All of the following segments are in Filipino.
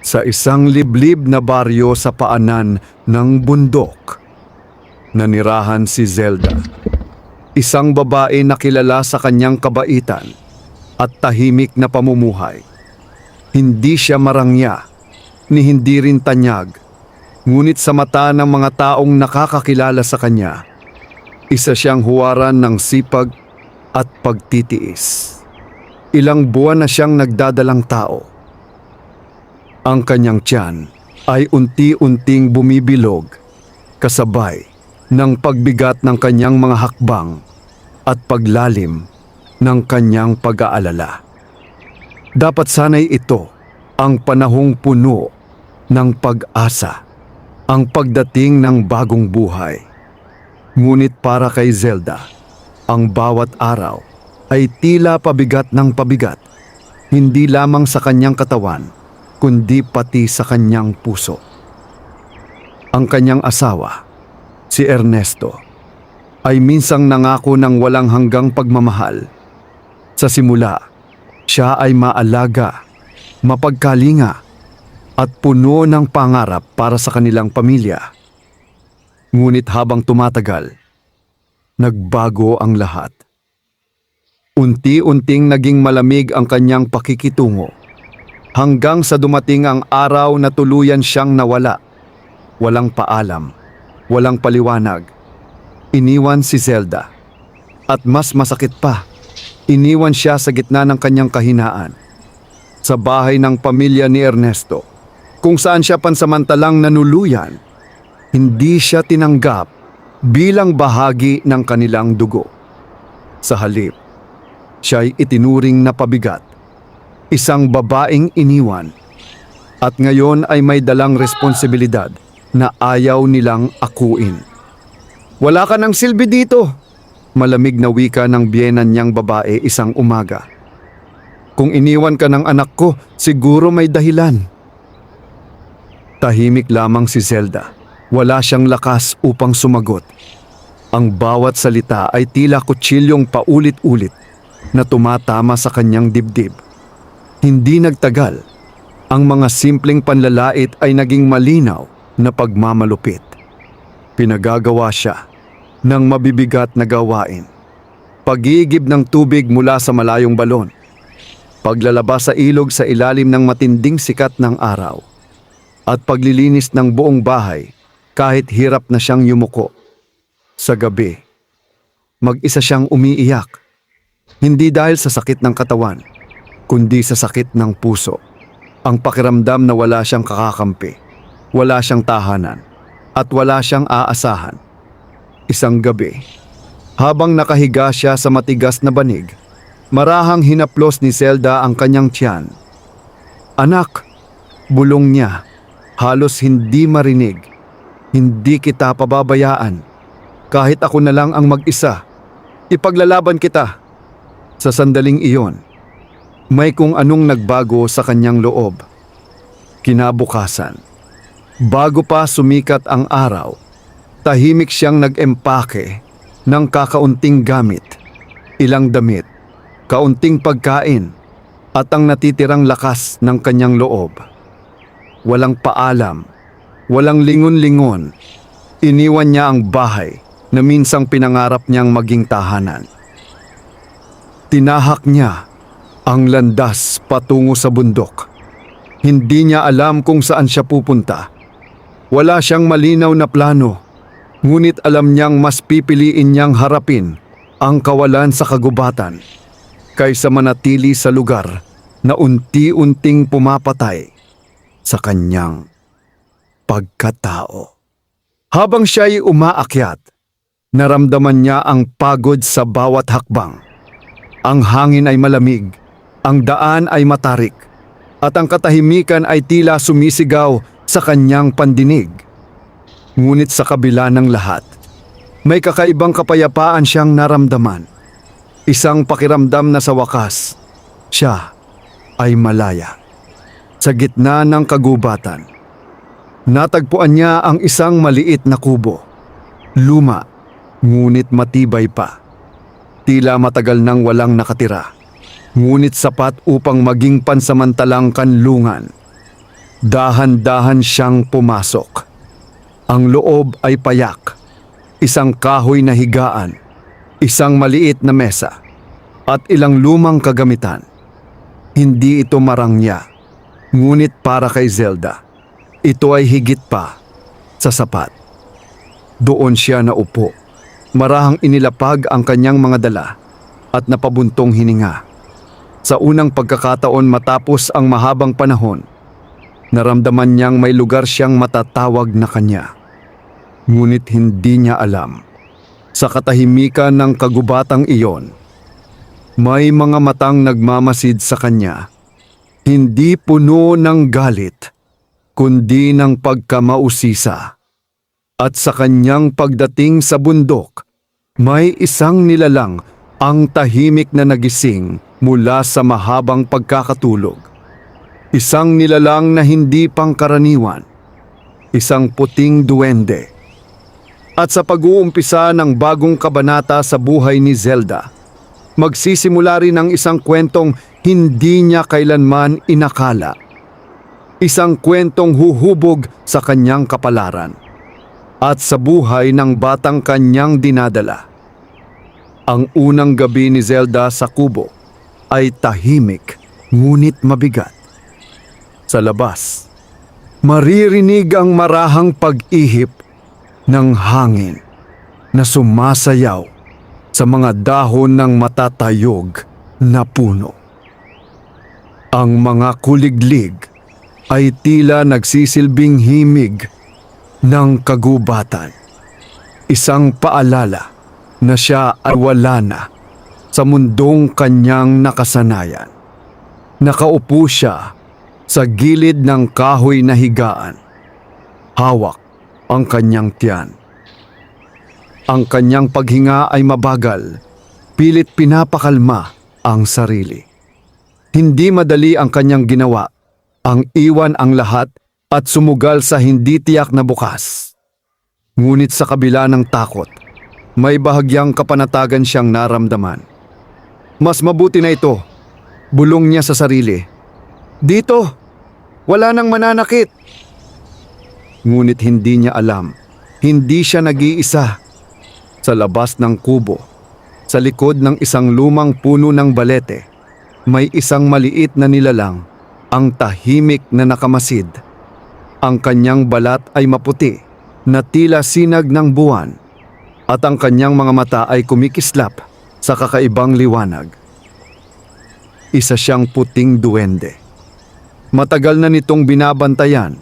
Sa isang liblib na baryo sa paanan ng bundok, nanirahan si Zelda. Isang babae na kilala sa kanyang kabaitan at tahimik na pamumuhay. Hindi siya marangya, ni hindi rin tanyag, ngunit sa mata ng mga taong nakakakilala sa kanya, isa siyang huwaran ng sipag at pagtitiis. Ilang buwan na siyang nagdadalang tao. Ang kanyang tiyan ay unti-unting bumibilog, kasabay ng pagbigat ng kanyang mga hakbang at paglalim ng kanyang pag-aalala. Dapat sana'y ito ang panahong puno ng pag-asa, ang pagdating ng bagong buhay. Ngunit para kay Zelda, ang bawat araw ay tila pabigat ng pabigat, hindi lamang sa kanyang katawan, kundi pati sa kanyang puso. Ang kanyang asawa, si Ernesto, ay minsang nangako ng walang hanggang pagmamahal. Sa simula, siya ay maalaga, mapagkalinga, at puno ng pangarap para sa kanilang pamilya. Ngunit habang tumatagal, nagbago ang lahat. Unti-unting naging malamig ang kanyang pakikitungo, hanggang sa dumating ang araw na tuluyan siyang nawala. Walang paalam, walang paliwanag. Iniwan si Zelda. At mas masakit pa, iniwan siya sa gitna ng kanyang kahinaan. Sa bahay ng pamilya ni Ernesto, kung saan siya pansamantalang nanuluyan, hindi siya tinanggap bilang bahagi ng kanilang dugo. Sa halip, siya'y itinuring na pabigat, isang babaeng iniwan, at ngayon ay may dalang responsibilidad na ayaw nilang akuin. "Wala ka ng silbi dito," malamig na wika ng biyenan niyang babae isang umaga. "Kung iniwan ka ng anak ko, siguro may dahilan." Tahimik lamang si Zelda. Wala siyang lakas upang sumagot. Ang bawat salita ay tila kutsilyong paulit-ulit na tumatama sa kanyang dibdib. Hindi nagtagal, ang mga simpleng panlalait ay naging malinaw na pagmamalupit. Pinagagawa siya ng mabibigat na gawain. Pag-iigib ng tubig mula sa malayong balon. Paglalabas sa ilog sa ilalim ng matinding sikat ng araw. At paglilinis ng buong bahay kahit hirap na siyang yumuko. Sa gabi, mag-isa siyang umiiyak. Hindi dahil sa sakit ng katawan, kundi sa sakit ng puso. Ang pakiramdam na wala siyang kakakampi, wala siyang tahanan, at wala siyang aasahan. Isang gabi, habang nakahiga siya sa matigas na banig, marahang hinaplos ni Zelda ang kanyang tiyan. "Anak," bulong niya, halos hindi marinig. "Hindi kita pababayaan. Kahit ako na lang ang mag-isa, ipaglalaban kita." Sa sandaling iyon, may kung anong nagbago sa kanyang loob. Kinabukasan, bago pa sumikat ang araw, tahimik siyang nag-empake ng kakaunting gamit, ilang damit, kaunting pagkain, at ang natitirang lakas ng kanyang loob. Walang paalam, walang lingon-lingon, iniwan niya ang bahay na minsang pinangarap niyang maging tahanan. Tinahak niya ang landas patungo sa bundok. Hindi niya alam kung saan siya pupunta. Wala siyang malinaw na plano, ngunit alam niyang mas pipiliin niyang harapin ang kawalan sa kagubatan kaysa manatili sa lugar na unti-unting pumapatay sa kanyang pagkatao. Habang siya'y umaakyat, naramdaman niya ang pagod sa bawat hakbang. Ang hangin ay malamig, ang daan ay matarik, at ang katahimikan ay tila sumisigaw sa kanyang pandinig. Ngunit sa kabila ng lahat, may kakaibang kapayapaan siyang naramdaman. Isang pakiramdam na sa wakas, siya ay malaya. Sa gitna ng kagubatan, natagpuan niya ang isang maliit na kubo. Luma, ngunit matibay pa. Tila matagal nang walang nakatira, ngunit sapat upang maging pansamantalang kanlungan. Dahan-dahan siyang pumasok. Ang loob ay payak, isang kahoy na higaan, isang maliit na mesa, at ilang lumang kagamitan. Hindi ito marangya, ngunit para kay Zelda, ito ay higit pa sa sapat. Doon siya naupo, marahang inilapag ang kanyang mga dala at napabuntong hininga. Sa unang pagkakataon matapos ang mahabang panahon, naramdaman niyang may lugar siyang matatawag na kanya. Ngunit hindi niya alam, sa katahimikan ng kagubatang iyon, may mga matang nagmamasid sa kanya, hindi puno ng galit, kundi ng pagkamausisa. At sa kanyang pagdating sa bundok, may isang nilalang ang tahimik na nagising mula sa mahabang pagkakatulog. Isang nilalang na hindi pangkaraniwan, isang puting duwende. At sa pag-uumpisa ng bagong kabanata sa buhay ni Zelda, magsisimula rin ang isang kwentong hindi niya kailanman inakala. Isang kwentong huhubog sa kanyang kapalaran at sa buhay ng batang kanyang dinadala. Ang unang gabi ni Zelda sa kubo ay tahimik ngunit mabigat. Sa labas, maririnig ang marahang pag-ihip ng hangin na sumasayaw sa mga dahon ng matatayog na puno. Ang mga kuliglig ay tila nagsisilbing himig ng kagubatan. Isang paalala na siya ay wala na sa mundong kanyang nakasanayan. Nakaupo siya sa gilid ng kahoy na higaan. Hawak ang kanyang tiyan. Ang kanyang paghinga ay mabagal, pilit pinapakalma ang sarili. Hindi madali ang kanyang ginawa, ang iwan ang lahat at sumugal sa hindi tiyak na bukas. Ngunit sa kabila ng takot, may bahagyang kapanatagan siyang naramdaman. Mas mabuti na ito, bulong niya sa sarili. Dito, wala nang mananakit. Ngunit hindi niya alam, hindi siya nag-iisa. Sa labas ng kubo, sa likod ng isang lumang puno ng balete, may isang maliit na nilalang, ang tahimik na nakamasid. Ang kanyang balat ay maputi, na tila sinag ng buwan, at ang kanyang mga mata ay kumikislap sa kakaibang liwanag. Isa siyang puting duwende. Matagal na nitong binabantayan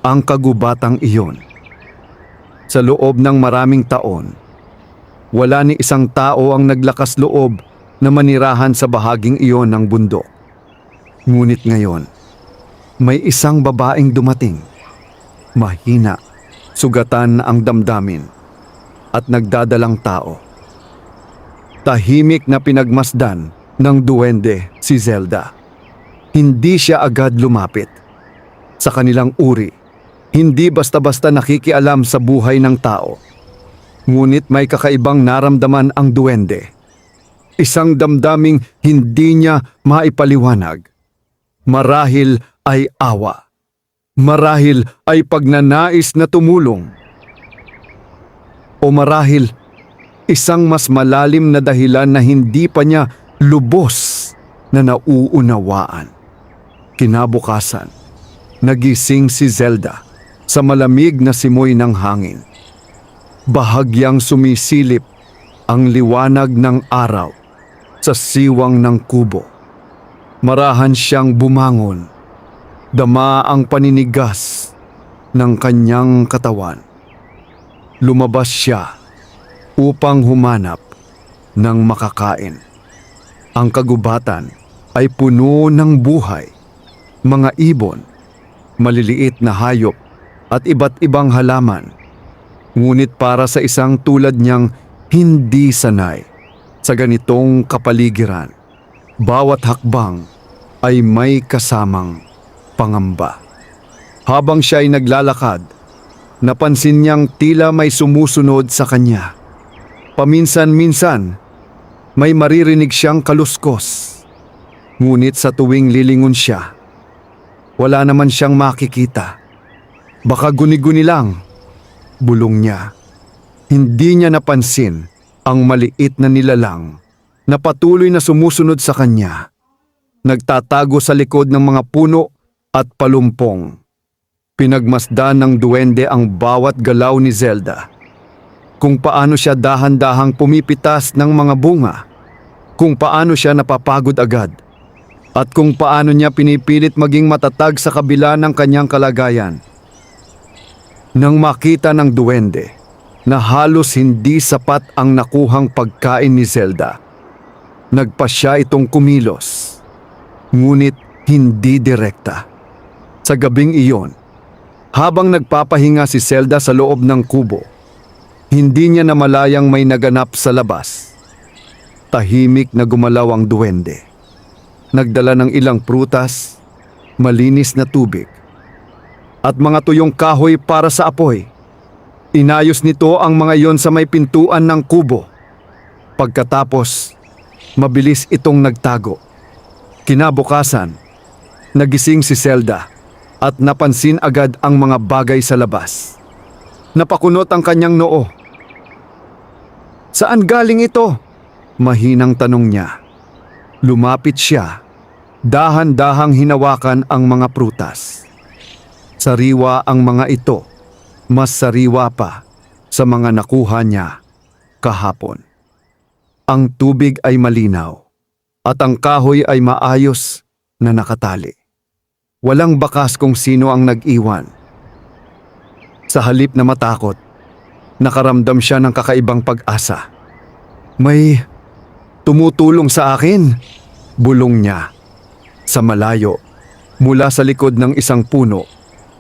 ang kagubatang iyon. Sa loob ng maraming taon, wala ni isang tao ang naglakas loob na manirahan sa bahaging iyon ng bundok. Ngunit ngayon, may isang babaeng dumating. Mahina, sugatan ang damdamin, at nagdadalang tao. Tahimik na pinagmasdan ng duwende si Zelda. Hindi siya agad lumapit. Sa kanilang uri, hindi basta-basta nakikialam sa buhay ng tao. Ngunit may kakaibang naramdaman ang duwende. Isang damdaming hindi niya maipaliwanag. Marahil ay awa. Marahil ay pagnanais na tumulong. O marahil isang mas malalim na dahilan na hindi pa niya lubos na nauunawaan. Kinabukasan, nagising si Zelda sa malamig na simoy ng hangin. Bahagyang sumisilip ang liwanag ng araw sa siwang ng kubo. Marahan siyang bumangon. Dama ang paninigas ng kanyang katawan. Lumabas siya upang humanap ng makakain. Ang kagubatan ay puno ng buhay, mga ibon, maliliit na hayop at iba't ibang halaman. Ngunit para sa isang tulad niyang hindi sanay sa ganitong kapaligiran, bawat hakbang ay may kasamang pangamba. Habang siya ay naglalakad, napansin niyang tila may sumusunod sa kanya. Paminsan-minsan, may maririnig siyang kaluskos. Ngunit sa tuwing lilingon siya, Wala naman siyang makikita. Baka guni-guni lang, bulong niya. Hindi niya napansin ang maliit na nilalang na patuloy na sumusunod sa kanya. Nagtatago sa likod ng mga puno at palumpong. Pinagmasdan ng duwende ang bawat galaw ni Zelda. Kung paano siya dahan-dahang pumipitas ng mga bunga, kung paano siya napapagod agad, at kung paano niya pinipilit maging matatag sa kabila ng kanyang kalagayan. Nang makita ng duwende na halos hindi sapat ang nakuhang pagkain ni Zelda, nagpasya itong kumilos, ngunit hindi direkta. Sa gabing iyon, habang nagpapahinga si Zelda sa loob ng kubo, hindi niya namalayang may naganap sa labas. Tahimik na gumalaw ang duwende. Nagdala ng ilang prutas, malinis na tubig, at mga tuyong kahoy para sa apoy. Inayos nito ang mga iyon sa may pintuan ng kubo. Pagkatapos, mabilis itong nagtago. Kinabukasan, nagising si Zelda at napansin agad ang mga bagay sa labas. Napakunot ang kanyang noo. "Saan galing ito?" Mahinang tanong niya. Lumapit siya, dahan-dahang hinawakan ang mga prutas. Sariwa ang mga ito, mas sariwa pa sa mga nakuha niya kahapon. Ang tubig ay malinaw at ang kahoy ay maayos na nakatali. Walang bakas kung sino ang nag-iwan. Sa halip na matakot, nakaramdam siya ng kakaibang pag-asa. "May tumutulong sa akin," bulong niya. Sa malayo, mula sa likod ng isang puno,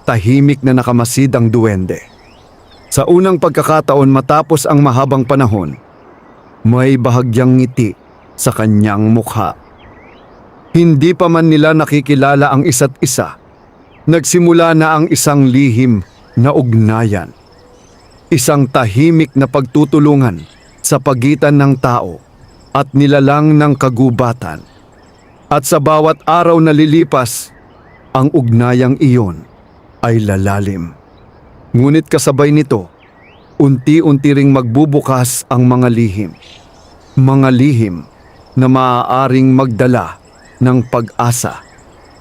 tahimik na nakamasid ang duwende. Sa unang pagkakataon matapos ang mahabang panahon, may bahagyang ngiti sa kanyang mukha. Hindi pa man nila nakikilala ang isa't isa, nagsimula na ang isang lihim na ugnayan. Isang tahimik na pagtutulungan sa pagitan ng tao at nilalang ng kagubatan. At sa bawat araw na lilipas, ang ugnayang iyon ay lalalim. Ngunit kasabay nito, unti-unti ring magbubukas ang mga lihim. Mga lihim na maaaring magdala ng pag-asa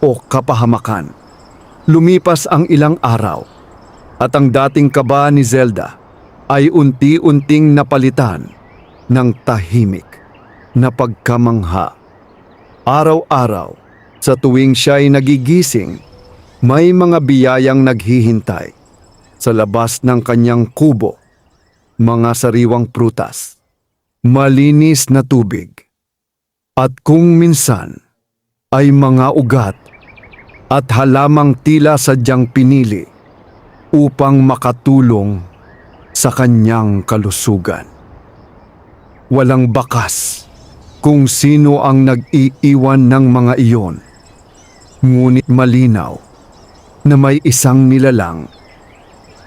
o kapahamakan. Lumipas ang ilang araw at ang dating kaba ni Zelda ay unti-unting napalitan ng tahimik na pagkamangha. Araw-araw, sa tuwing siya'y nagigising, may mga biyayang naghihintay sa labas ng kanyang kubo, mga sariwang prutas, malinis na tubig, at kung minsan ay mga ugat at halamang tila sadyang pinili upang makatulong sa kanyang kalusugan. Walang bakas kung sino ang nag-iiwan ng mga iyon, ngunit malinaw na may isang nilalang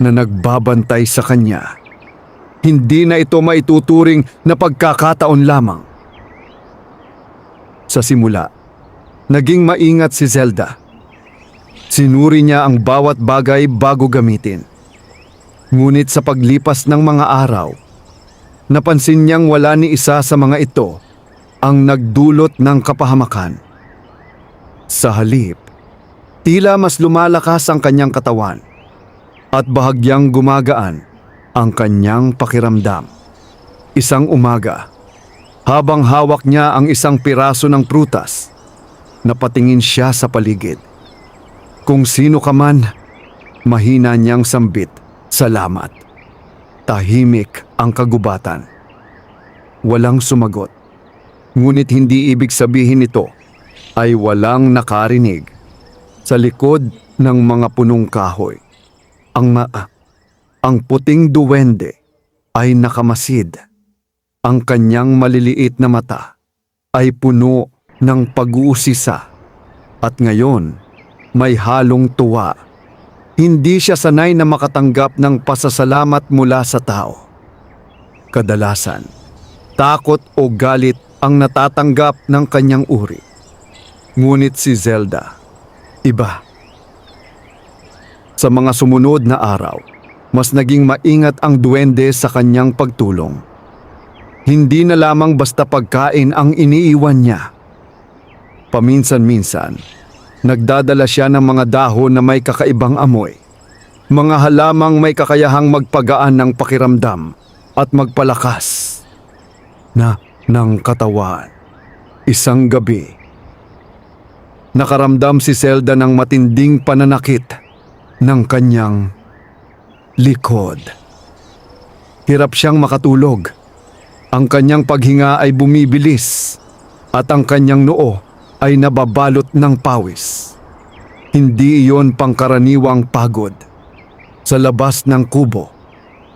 na nagbabantay sa kanya. Hindi na ito maituturing na pagkakataon lamang. Sa simula, naging maingat si Zelda. Sinuri niya ang bawat bagay bago gamitin. Ngunit sa paglipas ng mga araw, napansin niyang wala ni isa sa mga ito ang nagdulot ng kapahamakan. Sa halip, tila mas lumalakas ang kanyang katawan at bahagyang gumagaan ang kanyang pakiramdam. Isang umaga, habang hawak niya ang isang piraso ng prutas, napatingin siya sa paligid. Kung sino ka man, mahina niyang sambit, "Salamat." Tahimik ang kagubatan. Walang sumagot. Ngunit hindi ibig sabihin nito ay walang nakarinig. Sa likod ng mga punong kahoy, ang puting duwende ay nakamasid. Ang kanyang maliliit na mata ay puno ng pag-uusisa at ngayon may halong tuwa. Hindi siya sanay na makatanggap ng pasasalamat mula sa tao. Kadalasan, takot o galit ang natatanggap ng kanyang uri. Ngunit si Zelda, iba. Sa mga sumunod na araw, mas naging maingat ang duwende sa kanyang pagtulong. Hindi na lamang basta pagkain ang iniiwan niya. Paminsan-minsan, nagdadala siya ng mga dahon na may kakaibang amoy. Mga halamang may kakayahang magpagaan ng pakiramdam at magpalakas ng katawan. Isang gabi, nakaramdam si Zelda ng matinding pananakit ng kanyang likod. Hirap siyang makatulog. Ang kanyang paghinga ay bumibilis at ang kanyang noo ay nababalot ng pawis. Hindi iyon pangkaraniwang pagod. Sa labas ng kubo,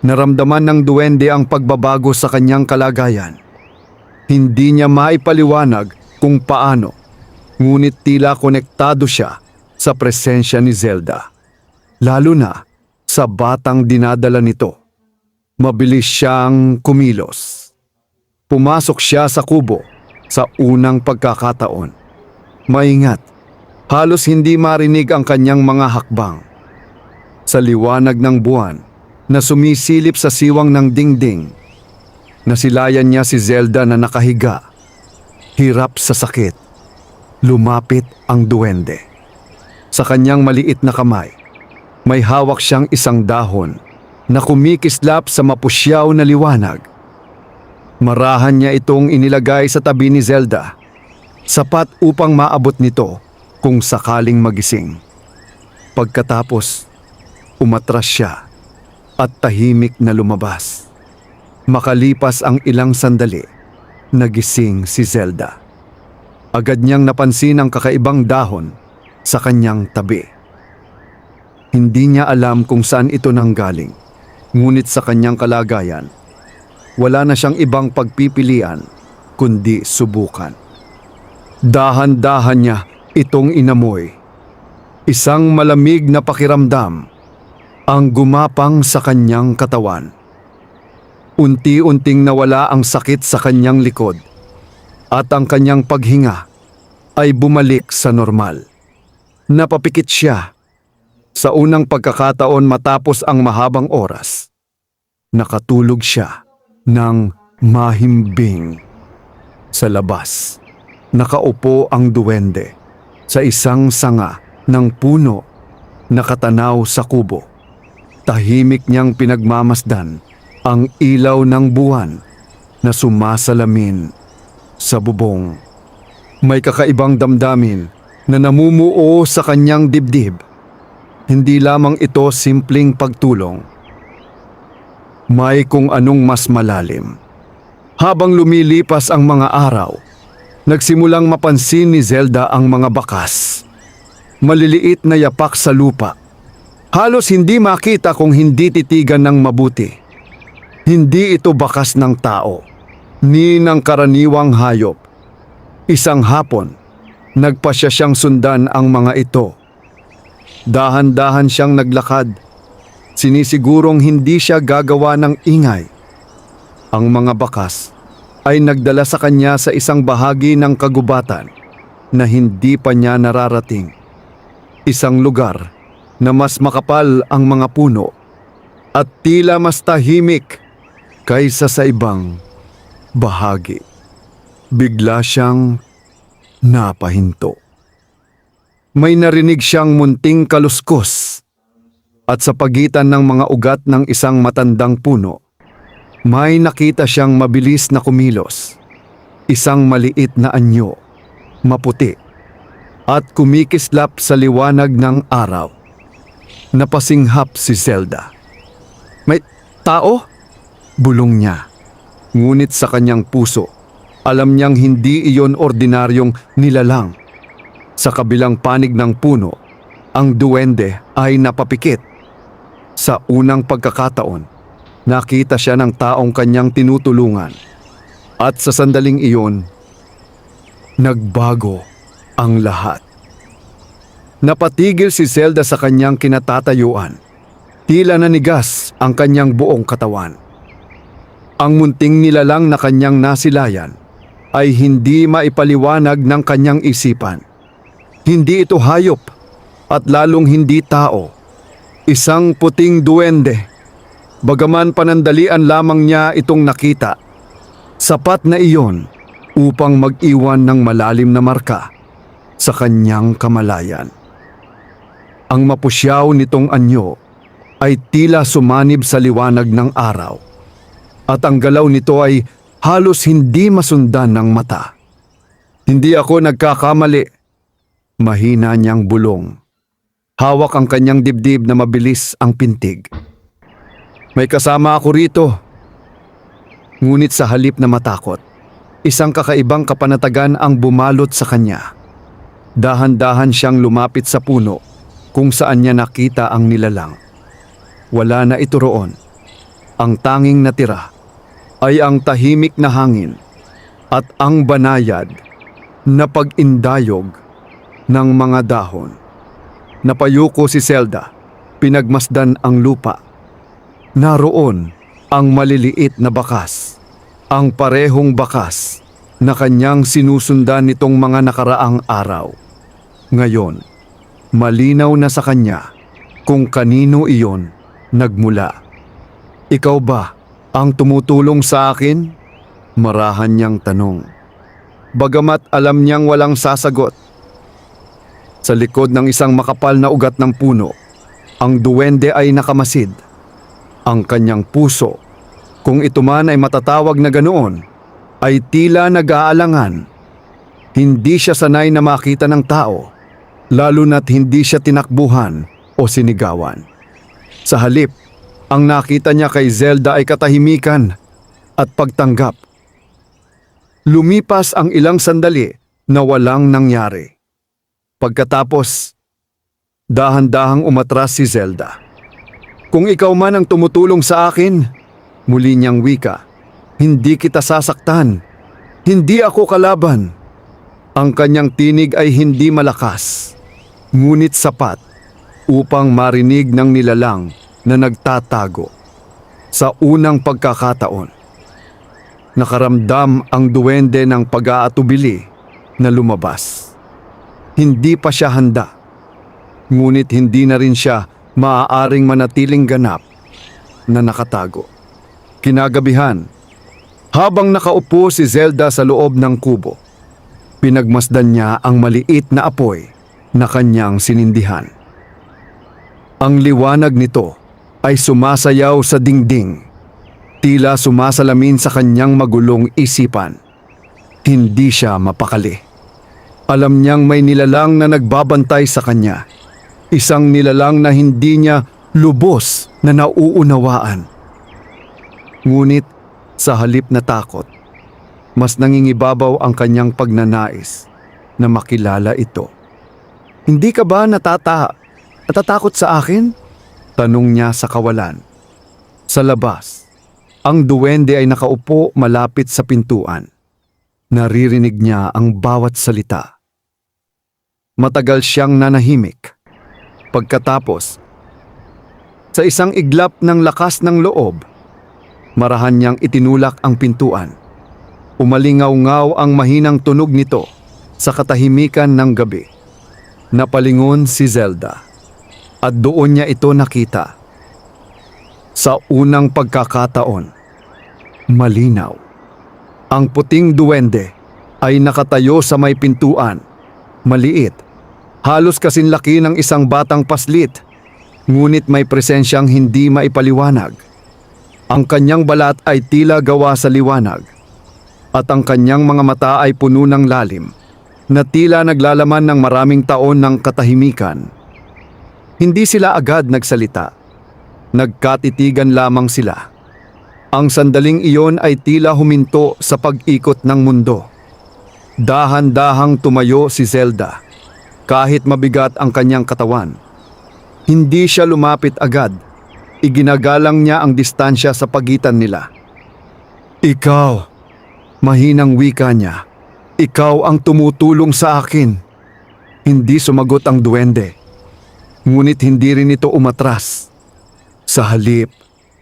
naramdaman ng duwende ang pagbabago sa kanyang kalagayan. Hindi niya maipaliwanag kung paano, ngunit tila konektado siya sa presensya ni Zelda. Lalo na sa batang dinadala nito. Mabilis siyang kumilos. Pumasok siya sa kubo sa unang pagkakataon. Maingat, halos hindi marinig ang kanyang mga hakbang. Sa liwanag ng buwan na sumisilip sa siwang ng dingding, nasilayan niya si Zelda na nakahiga. Hirap sa sakit. Lumapit ang duwende. Sa kanyang maliit na kamay, may hawak siyang isang dahon na kumikislap sa mapusyaw na liwanag. Marahan niya itong inilagay sa tabi ni Zelda, sapat upang maabot nito kung sakaling magising. Pagkatapos, umatras siya at tahimik na lumabas. Makalipas ang ilang sandali, nagising si Zelda. Agad niyang napansin ang kakaibang dahon sa kanyang tabi. Hindi niya alam kung saan ito nanggaling, ngunit sa kanyang kalagayan, wala na siyang ibang pagpipilian kundi subukan. Dahan-dahan niya itong inamoy. Isang malamig na pakiramdam ang gumapang sa kanyang katawan. Unti-unting nawala ang sakit sa kanyang likod at ang kanyang paghinga ay bumalik sa normal. Napapikit siya. Sa unang pagkakataon matapos ang mahabang oras, nakatulog siya ng mahimbing. Sa labas, nakaupo ang duwende sa isang sanga ng puno, nakatanaw sa kubo. Tahimik niyang pinagmamasdan ang ilaw ng buwan na sumasalamin sa bubong. May kakaibang damdamin na namumuo sa kanyang dibdib. Hindi lamang ito simpleng pagtulong. May kung anong mas malalim. Habang lumilipas ang mga araw, nagsimulang mapansin ni Zelda ang mga bakas. Maliliit na yapak sa lupa. Halos hindi makita kung hindi titigan ng mabuti. Hindi ito bakas ng tao, ni ng karaniwang hayop. Isang hapon, nagpasya siyang sundan ang mga ito. Dahan-dahan siyang naglakad. Sinisigurong hindi siya gagawa ng ingay. Ang mga bakas ay nagdala sa kanya sa isang bahagi ng kagubatan na hindi pa niya nararating. Isang lugar na mas makapal ang mga puno at tila mas tahimik kaysa sa ibang bahagi. Bigla siyang napahinto. May narinig siyang munting kaluskos at sa pagitan ng mga ugat ng isang matandang puno, may nakita siyang mabilis na kumilos. Isang maliit na anyo, maputi, at kumikislap sa liwanag ng araw. Napasinghap si Zelda. May tao? Bulong niya. Ngunit sa kanyang puso, alam niyang hindi iyon ordinaryong nilalang. Sa kabilang panig ng puno, ang duwende ay napapikit. Sa unang pagkakataon, nakita siya ng taong kanyang tinutulungan. At sa sandaling iyon, nagbago ang lahat. Napatigil si Zelda sa kanyang kinatatayuan. Tila nanigas ang kanyang buong katawan. Ang munting nilalang na kanyang nasilayan ay hindi maipaliwanag ng kanyang isipan. Hindi ito hayop at lalong hindi tao. Isang puting duwende. Bagaman panandalian lamang niya itong nakita, sapat na iyon upang mag-iwan ng malalim na marka sa kanyang kamalayan. Ang mapusyaw nitong anyo ay tila sumanib sa liwanag ng araw, at ang galaw nito ay halos hindi masundan ng mata. Hindi ako nagkakamali. Mahina niyang bulong. Hawak ang kanyang dibdib na mabilis ang pintig. May kasama ako rito. Ngunit sa halip na matakot, isang kakaibang kapanatagan ang bumalot sa kanya. Dahan-dahan siyang lumapit sa puno kung saan niya nakita ang nilalang. Wala na ito roon. Ang tanging natira ay ang tahimik na hangin at ang banayad na pag-indayog ng mga dahon. Napayuko si Zelda, pinagmasdan ang lupa. Naroon ang maliliit na bakas, ang parehong bakas na kanyang sinusundan nitong mga nakaraang araw. Ngayon, malinaw na sa kanya kung kanino iyon nagmula. Ikaw ba ang tumutulong sa akin? Marahan niyang tanong. Bagamat alam niyang walang sasagot. Sa likod ng isang makapal na ugat ng puno, ang duwende ay nakamasid. Ang kanyang puso, kung ito man ay matatawag na ganoon, ay tila nag-aalangan. Hindi siya sanay na makita ng tao, lalo na't hindi siya tinakbuhan o sinigawan. Sa halip, ang nakita niya kay Zelda ay katahimikan at pagtanggap. Lumipas ang ilang sandali na walang nangyari. Pagkatapos, dahan-dahang umatras si Zelda. Kung ikaw man ang tumutulong sa akin, muli niyang wika, hindi kita sasaktan. Hindi ako kalaban. Ang kanyang tinig ay hindi malakas, ngunit sapat upang marinig ng nilalang na nagtatago. Sa unang pagkakataon, nakaramdam ang duwende ng pag-aatubili na lumabas. Hindi pa siya handa, ngunit hindi na rin siya maaaring manatiling ganap na nakatago. Kinagabihan, habang nakaupo si Zelda sa loob ng kubo, pinagmasdan niya ang maliit na apoy na kanyang sinindihan. Ang liwanag nito ay sumasayaw sa dingding, tila sumasalamin sa kanyang magulong isipan. Hindi siya mapakali. Alam niyang may nilalang na nagbabantay sa kanya. Isang nilalang na hindi niya lubos na nauunawaan. Ngunit sa halip na takot, mas nangingibabaw ang kanyang pagnanais na makilala ito. Hindi ka ba natatakot sa akin? Tanong niya sa kawalan. Sa labas, ang duwende ay nakaupo malapit sa pintuan. Naririnig niya ang bawat salita. Matagal siyang nanahimik. Pagkatapos, sa isang iglap ng lakas ng loob, marahan niyang itinulak ang pintuan. Umalingaw-ngaw ang mahinang tunog nito sa katahimikan ng gabi. Napalingon si Zelda at doon niya ito nakita. Sa unang pagkakataon, malinaw. Ang puting duwende ay nakatayo sa may pintuan, maliit, halos kasinlaki ng isang batang paslit, ngunit may presensyang hindi maipaliwanag. Ang kanyang balat ay tila gawa sa liwanag, at ang kanyang mga mata ay puno ng lalim, na tila naglalaman ng maraming taon ng katahimikan. Hindi sila agad nagsalita. Nagkatitigan lamang sila. Ang sandaling iyon ay tila huminto sa pag-ikot ng mundo. Dahan-dahang tumayo si Zelda, kahit mabigat ang kanyang katawan. Hindi siya lumapit agad. Iginagalang niya ang distansya sa pagitan nila. Ikaw, mahinang wika niya. Ikaw ang tumutulong sa akin. Hindi sumagot ang duwende. Ngunit hindi rin ito umatras. Sa halip,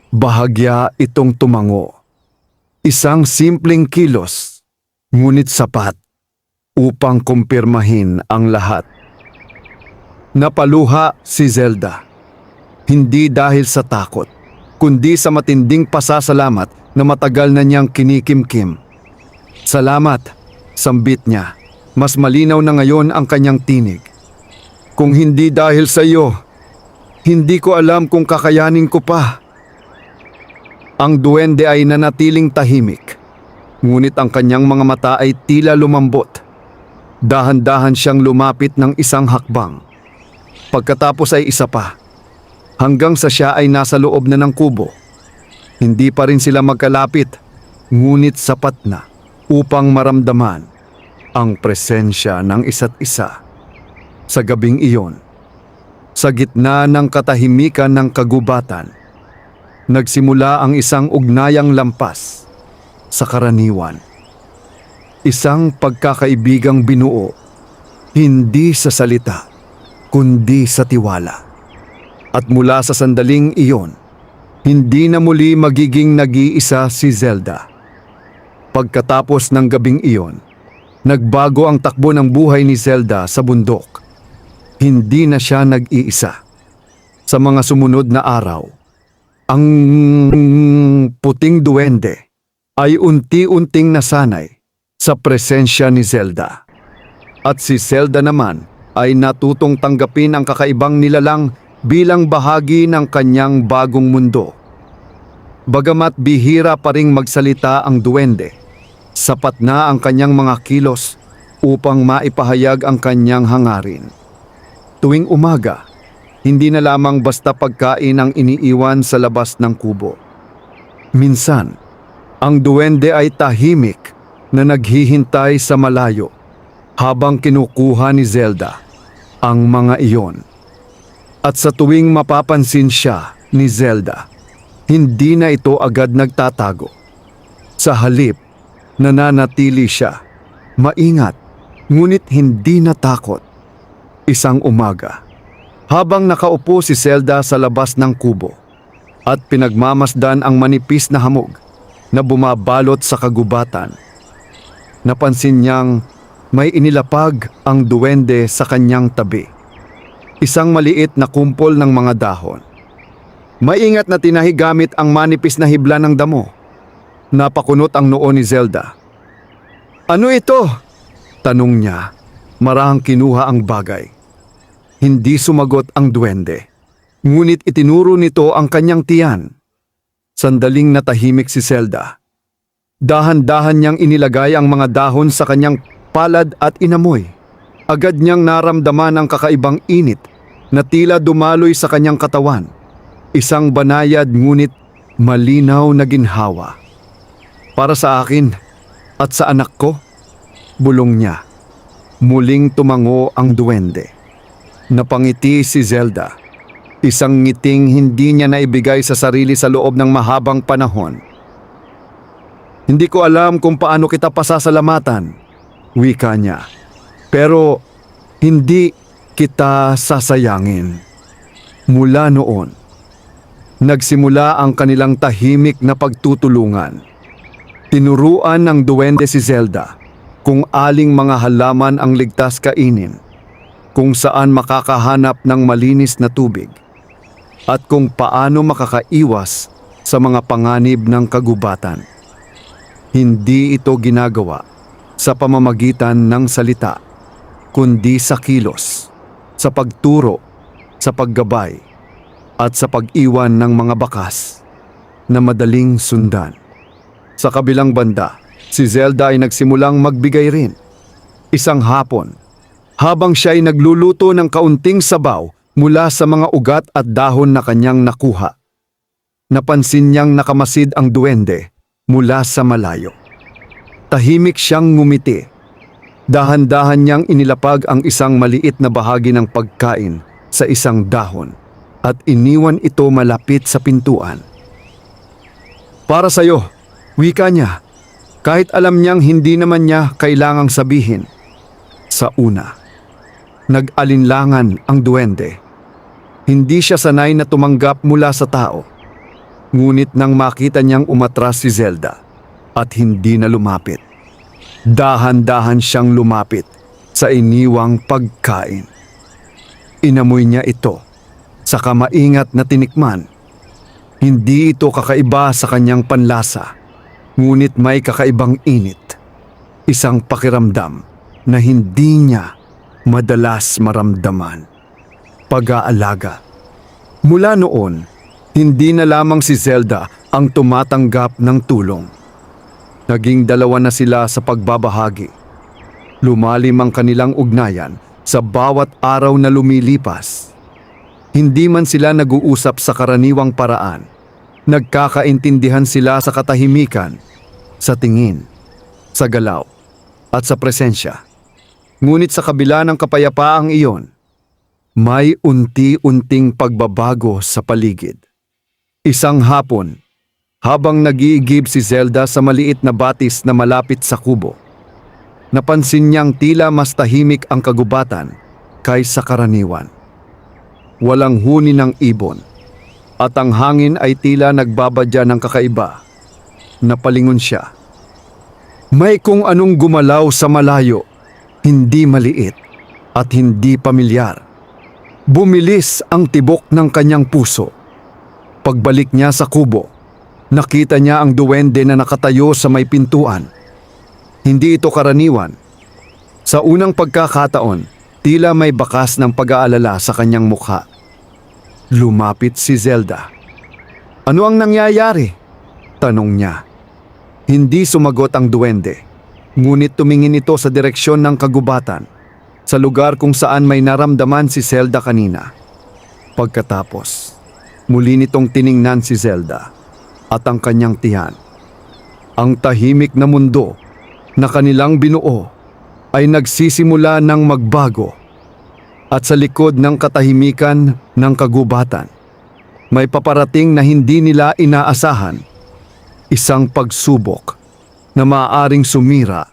bahagya itong tumango. Isang simpleng kilos, ngunit sapat upang kumpirmahin ang lahat. Napaluha si Zelda. Hindi dahil sa takot, kundi sa matinding pasasalamat na matagal na niyang kinikimkim. Salamat, sambit niya. Mas malinaw na ngayon ang kanyang tinig. Kung hindi dahil sa iyo, hindi ko alam kung kakayanin ko pa. Ang duwende ay nanatiling tahimik, ngunit ang kanyang mga mata ay tila lumambot. Dahan-dahan siyang lumapit ng isang hakbang. Pagkatapos ay isa pa, hanggang sa siya ay nasa loob na ng kubo. Hindi pa rin sila magkalapit, ngunit sapat na upang maramdaman ang presensya ng isa't isa. Sa gabing iyon, sa gitna ng katahimikan ng kagubatan, nagsimula ang isang ugnayang lampas sa karaniwan. Isang pagkakaibigang binuo, hindi sa salita, kundi sa tiwala. At mula sa sandaling iyon, hindi na muli magiging nag-iisa si Zelda. Pagkatapos ng gabing iyon, nagbago ang takbo ng buhay ni Zelda sa bundok. Hindi na siya nag-iisa. Sa mga sumunod na araw, ang puting duwende ay unti-unting nasanay sa presensya ni Zelda. At si Zelda naman ay natutong tanggapin ang kakaibang nilalang bilang bahagi ng kanyang bagong mundo. Bagamat bihira pa ring magsalita ang duwende, sapat na ang kanyang mga kilos upang maipahayag ang kanyang hangarin. Tuwing umaga, hindi na lamang basta pagkain ang iniiwan sa labas ng kubo. Minsan, ang duwende ay tahimik na naghihintay sa malayo habang kinukuha ni Zelda ang mga iyon. At sa tuwing mapapansin siya ni Zelda, hindi na ito agad nagtatago. Sa halip, nananatili siya, maingat, ngunit hindi natakot. Isang umaga, habang nakaupo si Zelda sa labas ng kubo at pinagmamasdan ang manipis na hamog na bumabalot sa kagubatan, napansin niyang may inilapag ang duwende sa kanyang tabi. Isang maliit na kumpol ng mga dahon. Maingat na tinahi gamit ang manipis na hibla ng damo. Napakunot ang noo ni Zelda. "Ano ito?" tanong niya, marahang kinuha ang bagay. Hindi sumagot ang duwende, ngunit itinuro nito ang kanyang tiyan. Sandaling natahimik si Zelda. Dahan-dahan niyang inilagay ang mga dahon sa kanyang palad at inamoy. Agad niyang naramdaman ang kakaibang init na tila dumaloy sa kanyang katawan. Isang banayad ngunit malinaw na ginhawa. "Para sa akin at sa anak ko," bulong niya. Muling tumango ang duwende. Napangiti si Zelda. Isang ngiting hindi niya naibigay sa sarili sa loob ng mahabang panahon. "Hindi ko alam kung paano kita pasasalamatan," wika niya. "Pero hindi kita sasayangin." Mula noon, nagsimula ang kanilang tahimik na pagtutulungan. Tinuruan ng duwende si Zelda kung aling mga halaman ang ligtas kainin, kung saan makakahanap ng malinis na tubig, at kung paano makakaiwas sa mga panganib ng kagubatan. Hindi ito ginagawa sa pamamagitan ng salita, kundi sa kilos, sa pagturo, sa paggabay, at sa pag-iwan ng mga bakas na madaling sundan. Sa kabilang banda, si Zelda ay nagsimulang magbigay rin. Isang hapon, habang siya ay nagluluto ng kaunting sabaw mula sa mga ugat at dahon na kanyang nakuha, napansin niyang nakamasid ang duwende mula sa malayo. Tahimik siyang ngumiti. Dahan-dahan niyang inilapag ang isang maliit na bahagi ng pagkain sa isang dahon at iniwan ito malapit sa pintuan. "Para sa'yo," wika niya, kahit alam niyang hindi naman niya kailangang sabihin. Sa una, nag-alinlangan ang duwende. Hindi siya sanay na tumanggap mula sa tao. Ngunit nang makita niyang umatras si Zelda at hindi na lumapit, dahan-dahan siyang lumapit sa iniwang pagkain. Inamoy niya ito Saka maingat na tinikman. Hindi ito kakaiba sa kanyang panlasa, ngunit may kakaibang init. Isang pakiramdam na hindi niya madalas maramdaman. Pag-aalaga. Mula noon, hindi na lamang si Zelda ang tumatanggap ng tulong. Naging dalawa na sila sa pagbabahagi. Lumalim ang kanilang ugnayan sa bawat araw na lumilipas. Hindi man sila nag-uusap sa karaniwang paraan, nagkakaintindihan sila sa katahimikan, sa tingin, sa galaw, at sa presensya. Ngunit sa kabila ng kapayapaang iyon, may unti-unting pagbabago sa paligid. Isang hapon, habang nag-iigib si Zelda sa maliit na batis na malapit sa kubo, napansin niyang tila mas tahimik ang kagubatan kaysa karaniwan. Walang huni ng ibon, at ang hangin ay tila nagbabadya ng kakaiba. Napalingon siya. May kung anong gumalaw sa malayo, hindi maliit at hindi pamilyar. Bumilis ang tibok ng kanyang puso. Pagbalik niya sa kubo, nakita niya ang duwende na nakatayo sa may pintuan. Hindi ito karaniwan. Sa unang pagkakataon, tila may bakas ng pag-aalala sa kanyang mukha. Lumapit si Zelda. Ano ang nangyayari? Tanong niya. Hindi sumagot ang duwende, ngunit tumingin ito sa direksyon ng kagubatan, sa lugar kung saan may naramdaman si Zelda kanina. Pagkatapos, muli nitong tiningnan si Zelda at ang kanyang tiyan. Ang tahimik na mundo na kanilang binuo ay nagsisimula ng magbago, at sa likod ng katahimikan ng kagubatan, may paparating na hindi nila inaasahan. Isang pagsubok na maaaring sumira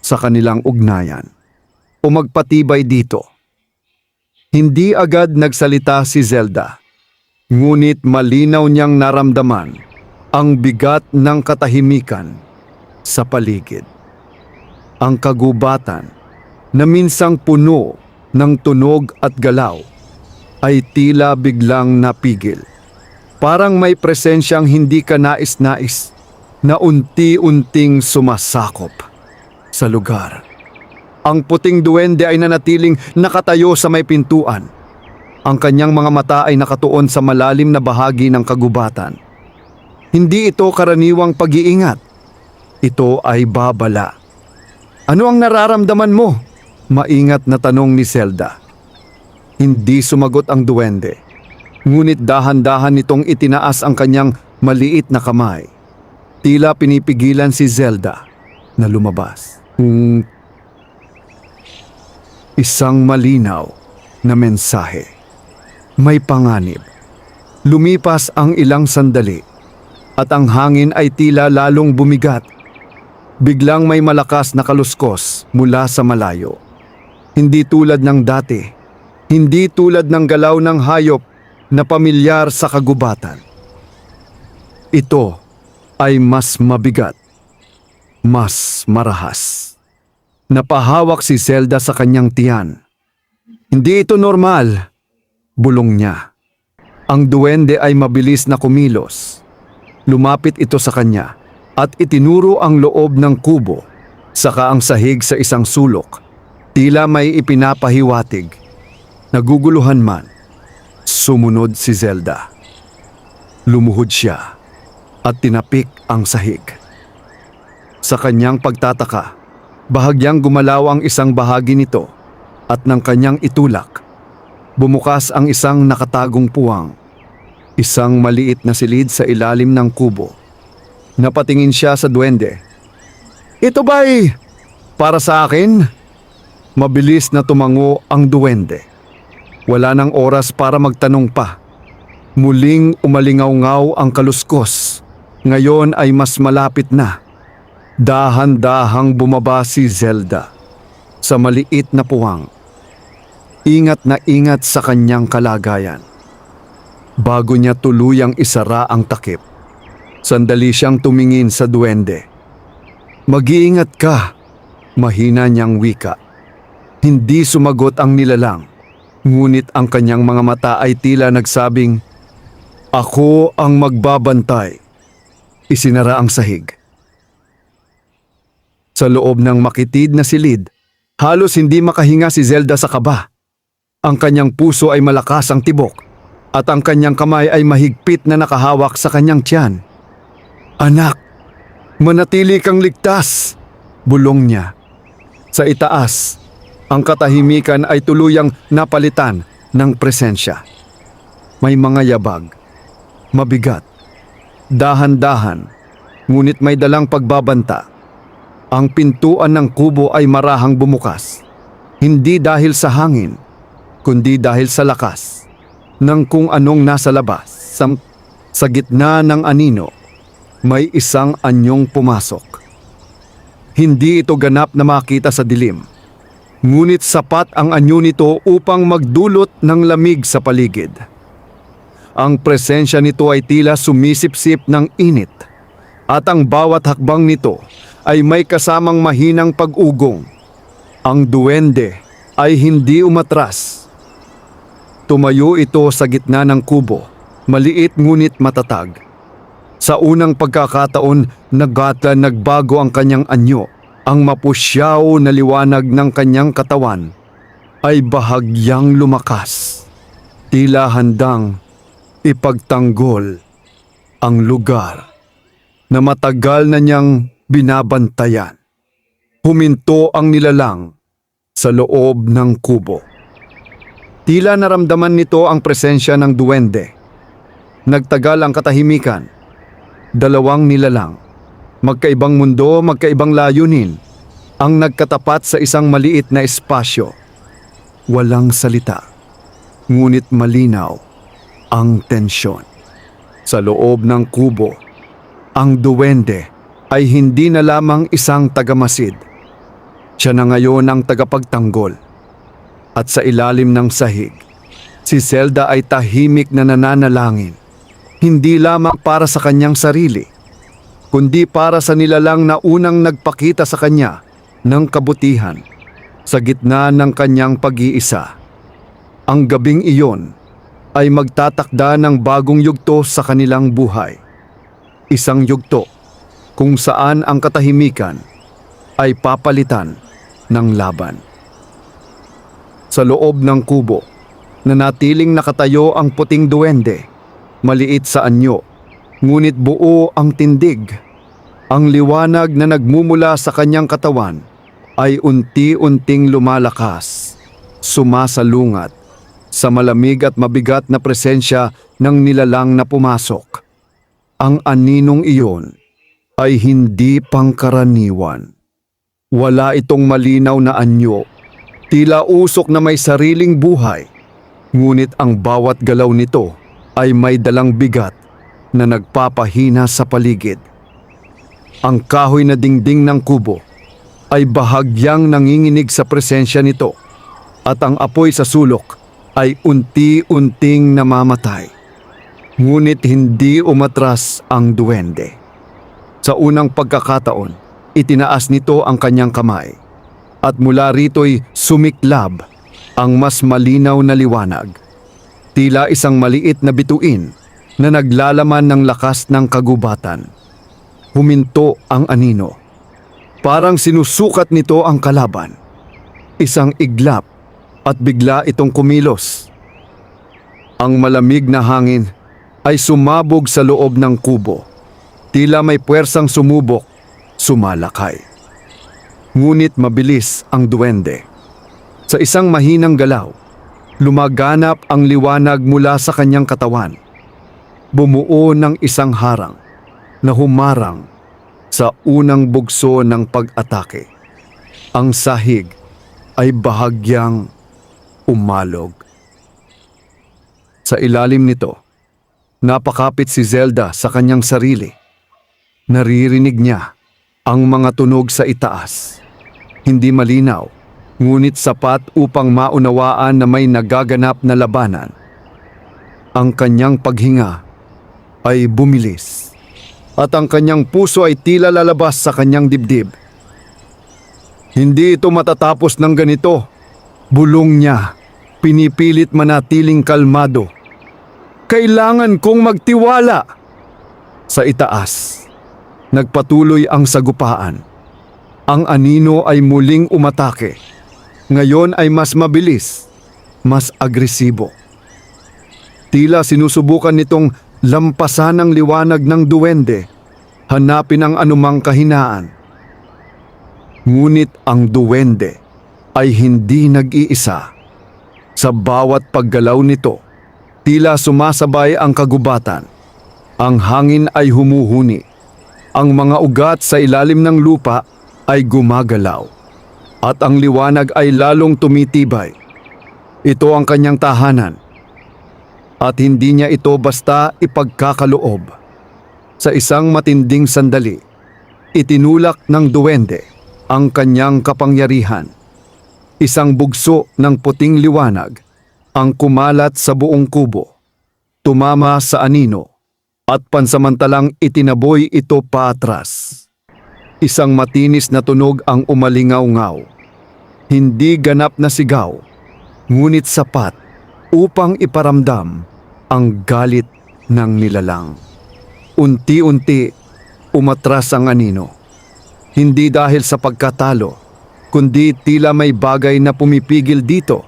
sa kanilang ugnayan o magpatibay dito. Hindi agad nagsalita si Zelda, ngunit malinaw niyang naramdaman ang bigat ng katahimikan sa paligid. Ang kagubatan na minsang puno ng tunog at galaw ay tila biglang napigil. Parang may presensyang hindi ka nais-nais na unti-unting sumasakop sa lugar. Ang puting duwende ay nanatiling nakatayo sa may pintuan. Ang kanyang mga mata ay nakatuon sa malalim na bahagi ng kagubatan. Hindi ito karaniwang pag-iingat. Ito ay babala. Ano ang nararamdaman mo? Maingat na tanong ni Zelda. Hindi sumagot ang duwende, ngunit dahan-dahan nitong itinaas ang kanyang maliit na kamay. Tila pinipigilan si Zelda na lumabas. Isang malinaw na mensahe. May panganib. Lumipas ang ilang sandali at ang hangin ay tila lalong bumigat. Biglang may malakas na kaluskos mula sa malayo. Hindi tulad ng dati. Hindi tulad ng galaw ng hayop na pamilyar sa kagubatan. Ito ay mas mabigat, mas marahas. Napahawak si Zelda sa kanyang tiyan. Hindi ito normal, bulong niya. Ang duwende ay mabilis na kumilos. Lumapit ito sa kanya at itinuro ang loob ng kubo, saka ang sahig sa isang sulok. Tila may ipinapahiwatig. Naguguluhan man, sumunod si Zelda. Lumuhod siya at tinapik ang sahig. Sa kanyang pagtataka, bahagyang gumalaw ang isang bahagi nito at ng kanyang itulak, bumukas ang isang nakatagong puwang. Isang maliit na silid sa ilalim ng kubo. Napatingin siya sa duwende. Ito ba'y para sa akin? Mabilis na tumango ang duwende. Wala nang oras para magtanong pa. Muling umalingaw-ngaw ang kaluskos. Ngayon ay mas malapit na. Dahan-dahang bumaba si Zelda sa maliit na puwang. Ingat na ingat sa kanyang kalagayan. Bago niya tuluyang isara ang takip, sandali siyang tumingin sa duwende. Mag-iingat ka, mahina niyang wika. Hindi sumagot ang nilalang, Ngunit ang kanyang mga mata ay tila nagsabing, "Ako ang magbabantay." Isinara ang sahig. Sa loob ng makitid na silid, halos hindi makahinga si Zelda sa kaba. Ang kanyang puso ay malakas ang tibok at ang kanyang kamay ay mahigpit na nakahawak sa kanyang tiyan. "Anak, manatili kang ligtas," bulong niya. Sa itaas, ang katahimikan ay tuluyang napalitan ng presensya. May mga yabag, mabigat, dahan-dahan, ngunit may dalang pagbabanta. Ang pintuan ng kubo ay marahang bumukas, hindi dahil sa hangin, kundi dahil sa lakas ng kung anong nasa labas. Sa gitna ng anino, may isang anyong pumasok. Hindi ito ganap na makita sa dilim, ngunit sapat ang anyo nito upang magdulot ng lamig sa paligid. Ang presensya nito ay tila sumisipsip ng init, at ang bawat hakbang nito ay may kasamang mahinang pag-ugong. Ang duwende ay hindi umatras. Tumayo ito sa gitna ng kubo, maliit ngunit matatag. Sa unang pagkakataon, nagbago ang kanyang anyo. Ang mapusyaw na liwanag ng kanyang katawan ay bahagyang lumakas, tila handang ipagtanggol ang lugar na matagal na niyang binabantayan. Huminto ang nilalang sa loob ng kubo. Tila naramdaman nito ang presensya ng duwende. Nagtagal ang katahimikan. Dalawang nilalang, magkaibang mundo, magkaibang layunin, ang nagkatapat sa isang maliit na espasyo. Walang salita, ngunit malinaw ang tensyon. Sa loob ng kubo, ang duwende ay hindi na lamang isang tagamasid. Siya na ngayon ang tagapagtanggol. At sa ilalim ng sahig, si Zelda ay tahimik na nananalangin. Hindi lamang para sa kanyang sarili, kundi para sa nilalang na unang nagpakita sa kanya ng kabutihan sa gitna ng kanyang pag-iisa. Ang gabing iyon ay magtatakda ng bagong yugto sa kanilang buhay. Isang yugto kung saan ang katahimikan ay papalitan ng laban. Sa loob ng kubo, nanatiling nakatayo ang puting duwende. Maliit sa anyo, ngunit buo ang tindig. Ang liwanag na nagmumula sa kanyang katawan ay unti-unting lumalakas, sumasalungat sa malamig at mabigat na presensya ng nilalang na pumasok. Ang aninong iyon ay hindi pangkaraniwan. Wala itong malinaw na anyo, tila usok na may sariling buhay, ngunit ang bawat galaw nito ay may dalang bigat na nagpapahina sa paligid. Ang kahoy na dingding ng kubo ay bahagyang nanginginig sa presensya nito, at ang apoy sa sulok ay unti-unting namamatay. Ngunit hindi umatras ang duwende. Sa unang pagkakataon, itinaas nito ang kanyang kamay, at mula rito'y sumiklab ang mas malinaw na liwanag. Tila isang maliit na bituin na naglalaman ng lakas ng kagubatan. Huminto ang anino. Parang sinusukat nito ang kalaban. Isang iglap at bigla itong kumilos. Ang malamig na hangin ay sumabog sa loob ng kubo. Tila may puwersang sumubok, sumalakay. Ngunit mabilis ang duwende. Sa isang mahinang galaw, lumaganap ang liwanag mula sa kanyang katawan. Bumuo ng isang harang na humarang sa unang bugso ng pag-atake. Ang sahig ay bahagyang umalog. Sa ilalim nito, napakapit si Zelda sa kanyang sarili. Naririnig niya ang mga tunog sa itaas. Hindi malinaw, ngunit sapat upang maunawaan na may nagaganap na labanan. Ang kanyang paghinga ay bumilis, at ang kanyang puso ay tila lalabas sa kanyang dibdib. Hindi ito matatapos ng ganito, bulong niya. pinipilit manatiling kalmado. Kailangan kong magtiwala. Sa itaas, nagpatuloy ang sagupaan. Ang anino ay muling umatake. Ngayon ay mas mabilis, mas agresibo. Tila sinusubukan nitong lampasan ang liwanag ng duwende, hanapin ang anumang kahinaan. Ngunit ang duwende ay hindi nag-iisa. Sa bawat paggalaw nito, tila sumasabay ang kagubatan. Ang hangin ay humuhuni. Ang mga ugat sa ilalim ng lupa ay gumagalaw. At ang liwanag ay lalong tumitibay. Ito ang kanyang tahanan. At hindi niya ito basta ipagkakaloob. Sa isang matinding sandali, itinulak ng duwende ang kanyang kapangyarihan. Isang bugso ng puting liwanag ang kumalat sa buong kubo, tumama sa anino at pansamantalang itinaboy ito paatras. Isang matinis na tunog ang umalingaw-ngaw. Hindi ganap na sigaw, ngunit sapat upang iparamdam ang galit ng nilalang. Unti-unti umatras ang anino. Hindi dahil sa pagkatalo, kundi tila may bagay na pumipigil dito.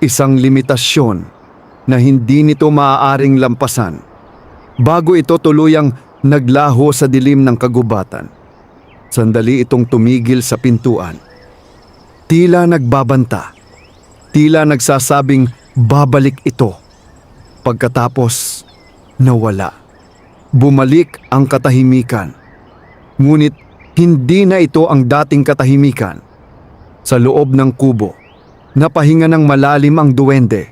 Isang limitasyon na hindi nito maaaring lampasan. Bago ito tuluyang naglaho sa dilim ng kagubatan. Sandali itong tumigil sa pintuan. Tila nagbabanta. Tila nagsasabing babalik ito. Pagkatapos, nawala. Bumalik ang katahimikan. Ngunit hindi na ito ang dating katahimikan. Sa loob ng kubo, napahinga ng malalim ang duwende.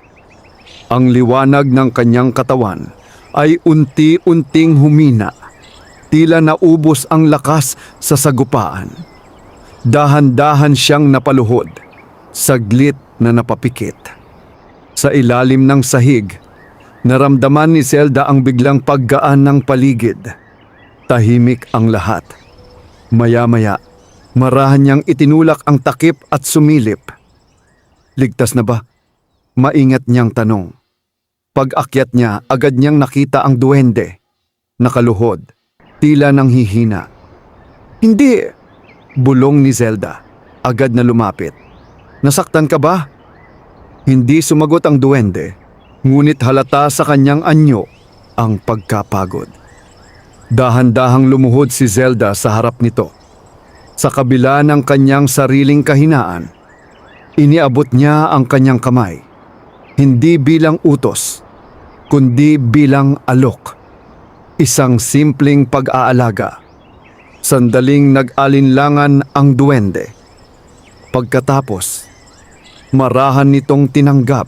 Ang liwanag ng kanyang katawan ay unti-unting humina. Tila naubos ang lakas sa sagupaan. Dahan-dahan siyang napaluhod, saglit na napapikit. Sa ilalim ng sahig, naramdaman ni Zelda ang biglang paggaan ng paligid. Tahimik ang lahat. Maya-maya, marahan niyang itinulak ang takip at sumilip. Ligtas na ba? Maingat niyang tanong. Pag-akyat niya, agad niyang nakita ang duwende. Nakaluhod, tila nang hihina. Hindi! Bulong ni Zelda, agad na lumapit. Nasaktan ka ba? Hindi sumagot ang duwende, ngunit halata sa kanyang anyo ang pagkapagod. Dahan-dahang lumuhod si Zelda sa harap nito. Sa kabila ng kanyang sariling kahinaan, iniabot niya ang kanyang kamay. Hindi bilang utos, kundi bilang alok. Isang simpleng pag-aalaga. Sandaling nag-alinlangan ang duwende. Pagkatapos, marahan nitong tinanggap.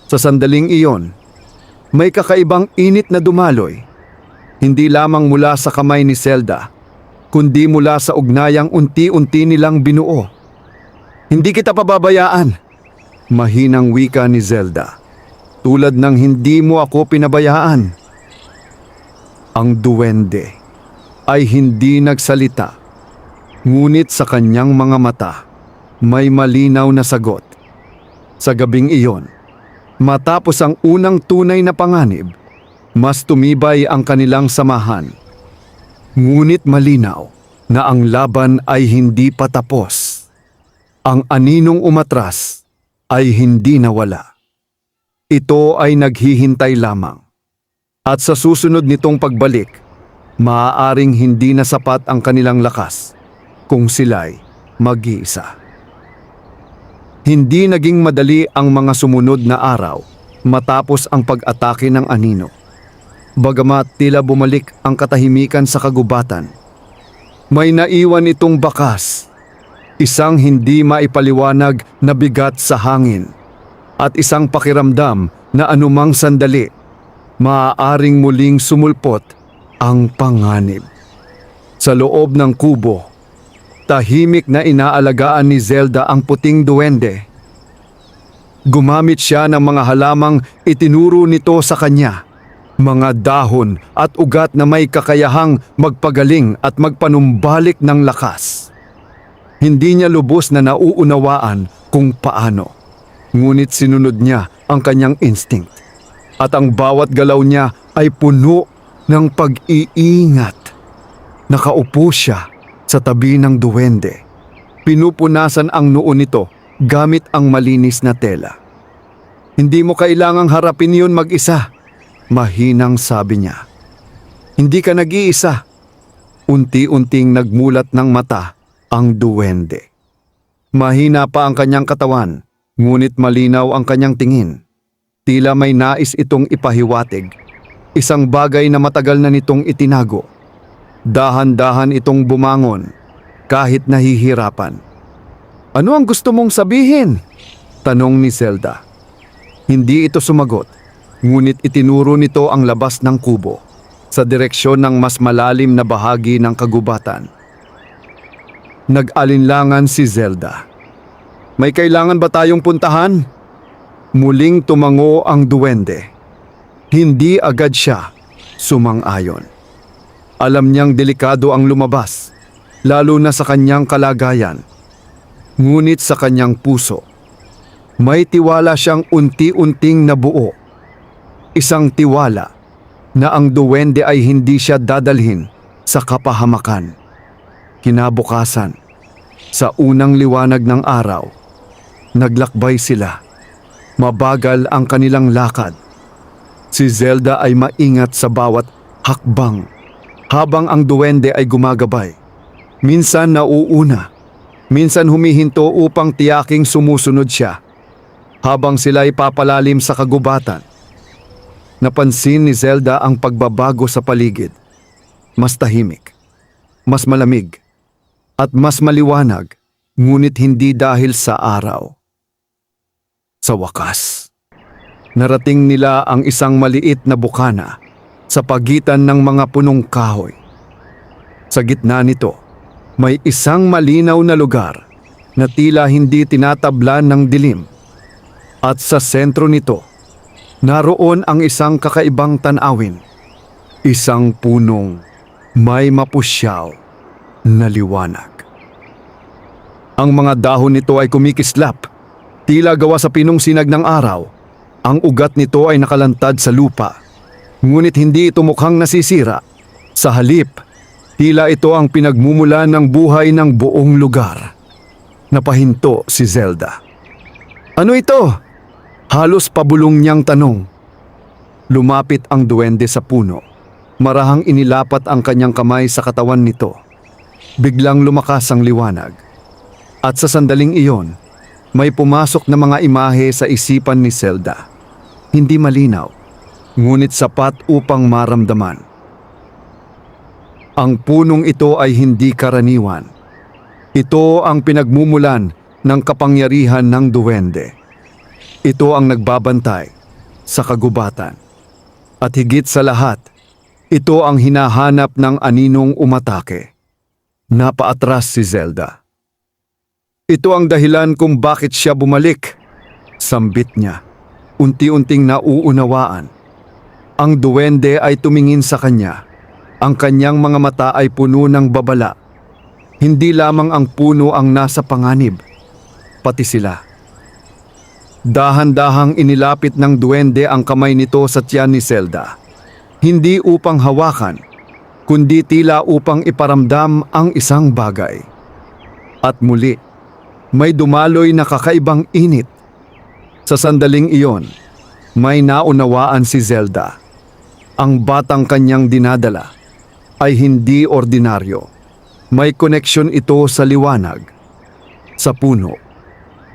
Sa sandaling iyon, may kakaibang init na dumaloy. Hindi lamang mula sa kamay ni Zelda, kundi mula sa ugnayang unti-unti nilang binuo. Hindi kita pababayaan, mahinang wika ni Zelda, tulad ng hindi mo ako pinabayaan. Ang duwende ay hindi nagsalita, ngunit sa kanyang mga mata may malinaw na sagot. Sa gabing iyon, matapos ang unang tunay na panganib, mas tumibay ang kanilang samahan. Ngunit malinaw na ang laban ay hindi pa tapos. Ang aninong umatras ay hindi nawala. Ito ay naghihintay lamang. At sa susunod nitong pagbalik, maaaring hindi na sapat ang kanilang lakas kung sila'y mag-iisa. Hindi naging madali ang mga sumunod na araw matapos ang pag-atake ng anino. Bagamat tila bumalik ang katahimikan sa kagubatan, may naiwan itong bakas, isang hindi maipaliwanag na bigat sa hangin, at isang pakiramdam na anumang sandali, maaaring muling sumulpot ang panganib. Sa loob ng kubo, tahimik na inaalagaan ni Zelda ang puting duwende. Gumamit siya ng mga halamang itinuro nito sa kanya. Mga dahon at ugat na may kakayahang magpagaling at magpanumbalik ng lakas. Hindi niya lubos na nauunawaan kung paano. Ngunit sinunod niya ang kanyang instinct. At ang bawat galaw niya ay puno ng pag-iingat. Nakaupo siya sa tabi ng duwende. Pinupunasan ang noo nito gamit ang malinis na tela. Hindi mo kailangang harapin yun mag-isa, mahinang sabi niya. Hindi ka nag-iisa. Unti-unting nagmulat ng mata ang duwende. Mahina pa ang kanyang katawan, ngunit malinaw ang kanyang tingin. Tila may nais itong ipahiwatig. Isang bagay na matagal na nitong itinago. Dahan-dahan itong bumangon, kahit nahihirapan. Ano ang gusto mong sabihin? Tanong ni Zelda. Hindi ito sumagot, ngunit itinuro nito ang labas ng kubo, sa direksyon ng mas malalim na bahagi ng kagubatan. Nag-alinlangan si Zelda. May kailangan ba tayong puntahan? Muling tumango ang duwende. Hindi agad siya sumang-ayon. Alam niyang delikado ang lumabas, lalo na sa kanyang kalagayan. Ngunit sa kanyang puso, may tiwala siyang unti-unting nabuo. Isang tiwala na ang duwende ay hindi siya dadalhin sa kapahamakan. Kinabukasan, sa unang liwanag ng araw, naglakbay sila. Mabagal ang kanilang lakad. Si Zelda ay maingat sa bawat hakbang, habang ang duwende ay gumagabay. Minsan nauuna, minsan humihinto upang tiyaking sumusunod siya. Habang sila ay papalalim sa kagubatan, napansin ni Zelda ang pagbabago sa paligid. Mas tahimik, mas malamig, at mas maliwanag, ngunit hindi dahil sa araw. Sa wakas, narating nila ang isang maliit na bukana sa pagitan ng mga punong kahoy. Sa gitna nito, may isang malinaw na lugar na tila hindi tinatablan ng dilim. At sa sentro nito, naroon ang isang kakaibang tanawin. Isang punong may mapusyaw na liwanag. Ang mga dahon nito ay kumikislap, tila gawa sa pinong sinag ng araw. Ang ugat nito ay nakalantad sa lupa, ngunit hindi ito mukhang nasisira. Sa halip, tila ito ang pinagmumulan ng buhay ng buong lugar. Napahinto si Zelda. Ano ito? Halos pabulong niyang tanong. Lumapit ang duwende sa puno. Marahang inilapat ang kanyang kamay sa katawan nito. Biglang lumakas ang liwanag. At sa sandaling iyon, may pumasok na mga imahe sa isipan ni Zelda. Hindi malinaw, ngunit sapat upang maramdaman. Ang punong ito ay hindi karaniwan. Ito ang pinagmumulan ng kapangyarihan ng duwende. Ito ang nagbabantay sa kagubatan. At higit sa lahat, ito ang hinahanap ng aninong umatake. Napaatras si Zelda. Ito ang dahilan kung bakit siya bumalik. Sambit niya. Unti-unting nauunawaan. Ang duwende ay tumingin sa kanya. Ang kanyang mga mata ay puno ng babala. Hindi lamang ang puno ang nasa panganib, pati sila. Dahan-dahang inilapit ng duwende ang kamay nito sa tiyan ni Zelda. Hindi upang hawakan, kundi tila upang iparamdam ang isang bagay. At muli, may dumaloy na kakaibang init. Sa sandaling iyon, may naunawaan si Zelda. Ang batang kanyang dinadala ay hindi ordinaryo. May koneksyon ito sa liwanag, sa puno,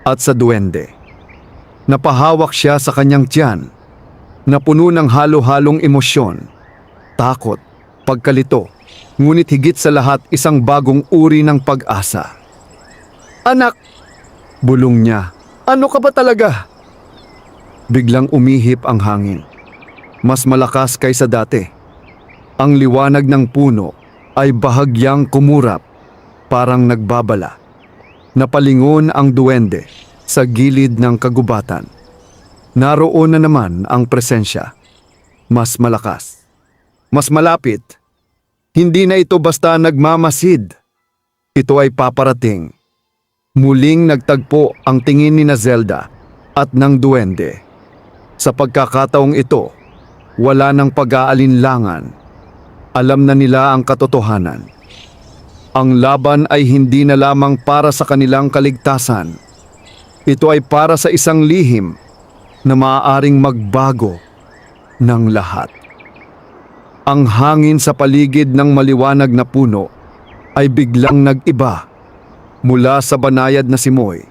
at sa duwende. Napahawak siya sa kanyang tiyan, na puno ng halo-halong emosyon, takot, pagkalito, ngunit higit sa lahat isang bagong uri ng pag-asa. Anak! Bulong niya. Ano ka ba talaga? Biglang umihip ang hangin. Mas malakas kaysa dati. Ang liwanag ng puno ay bahagyang kumurap, parang nagbabala. Napalingon ang duwende sa gilid ng kagubatan. Naroon na naman ang presensya. Mas malakas. Mas malapit. Hindi na ito basta nagmamasid. Ito ay paparating. Muling nagtagpo ang tingin ni Zelda at ng duwende. Sa pagkakataong ito, wala nang pag-aalinlangan. Alam na nila ang katotohanan. Ang laban ay hindi na lamang para sa kanilang kaligtasan. Ito ay para sa isang lihim na maaaring magbago ng lahat. Ang hangin sa paligid ng maliwanag na puno ay biglang nag-iba mula sa banayad na simoy.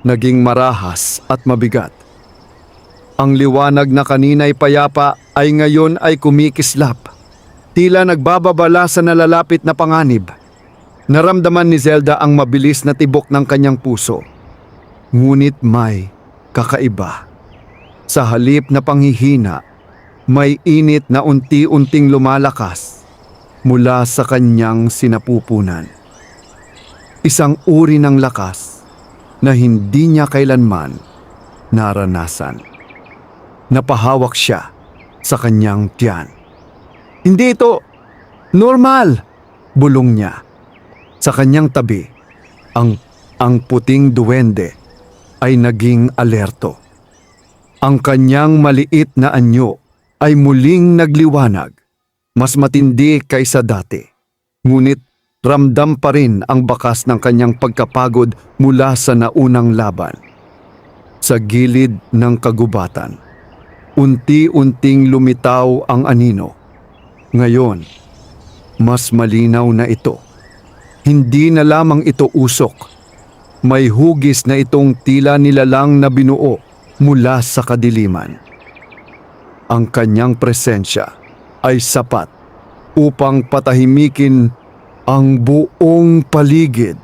Naging marahas at mabigat. Ang liwanag na kanina'y payapa ay ngayon ay kumikislap. Tila nagbababala sa nalalapit na panganib. Naramdaman ni Zelda ang mabilis na tibok ng kanyang puso. Ngunit may kakaiba. Sa halip na panghihina, may init na unti-unting lumalakas mula sa kanyang sinapupunan. Isang uri ng lakas na hindi niya kailanman naranasan. Napahawak siya sa kanyang tiyan. "Hindi ito normal!" bulong niya. Sa kanyang tabi, ang puting duwende ay naging alerto. Ang kanyang maliit na anyo ay muling nagliwanag, mas matindi kaysa dati. Ngunit ramdam pa rin ang bakas ng kanyang pagkapagod mula sa naunang laban. Sa gilid ng kagubatan, unti-unting lumitaw ang anino. Ngayon, mas malinaw na ito. Hindi na lamang ito usok. May hugis na itong tila nilalang na binuo mula sa kadiliman. Ang kanyang presensya ay sapat upang patahimikin ang buong paligid.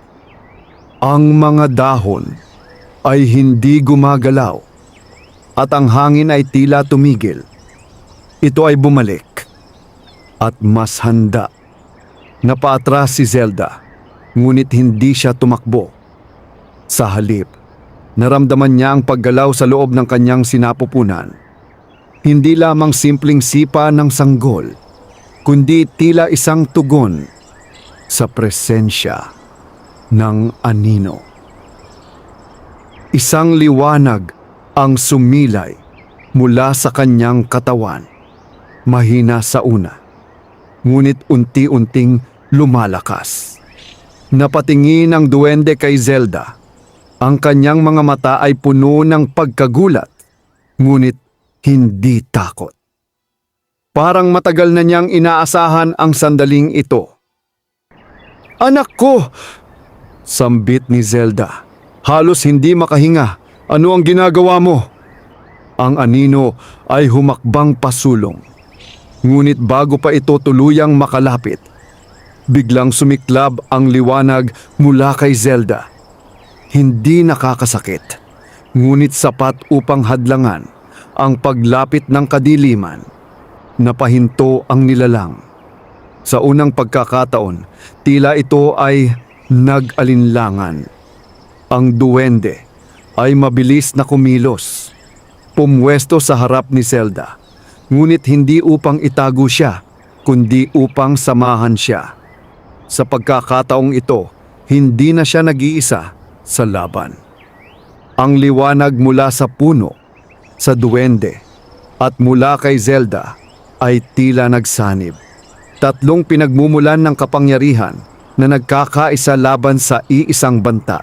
Ang mga dahon ay hindi gumagalaw at ang hangin ay tila tumigil. Ito ay bumalik at mas handa. Napaatras si Zelda, ngunit hindi siya tumakbo. Sa halip, naramdaman niya ang paggalaw sa loob ng kanyang sinapupunan. Hindi lamang simpleng sipa ng sanggol, kundi tila isang tugon sa presensya ng anino. Isang liwanag ang sumilay mula sa kanyang katawan. Mahina sa una, ngunit unti-unting lumalakas. Napatingin ang duwende kay Zelda. Ang kanyang mga mata ay puno ng pagkagulat, ngunit hindi takot. Parang matagal na niyang inaasahan ang sandaling ito. "Anak ko!" sambit ni Zelda. Halos hindi makahinga. "Ano ang ginagawa mo?" Ang anino ay humakbang pasulong. Ngunit bago pa ito tuluyang makalapit, biglang sumiklab ang liwanag mula kay Zelda. Hindi nakakasakit, ngunit sapat upang hadlangan ang paglapit ng kadiliman. Napahinto ang nilalang. Sa unang pagkakataon, tila ito ay nag-alinlangan. Ang duwende ay mabilis na kumilos. Pumwesto sa harap ni Zelda, ngunit hindi upang itago siya, kundi upang samahan siya. Sa pagkakataong ito, hindi na siya nag-iisa sa laban. Ang liwanag mula sa puno, sa duwende, at mula kay Zelda ay tila nagsanib. Tatlong pinagmumulan ng kapangyarihan na nagkakaisa laban sa iisang banta.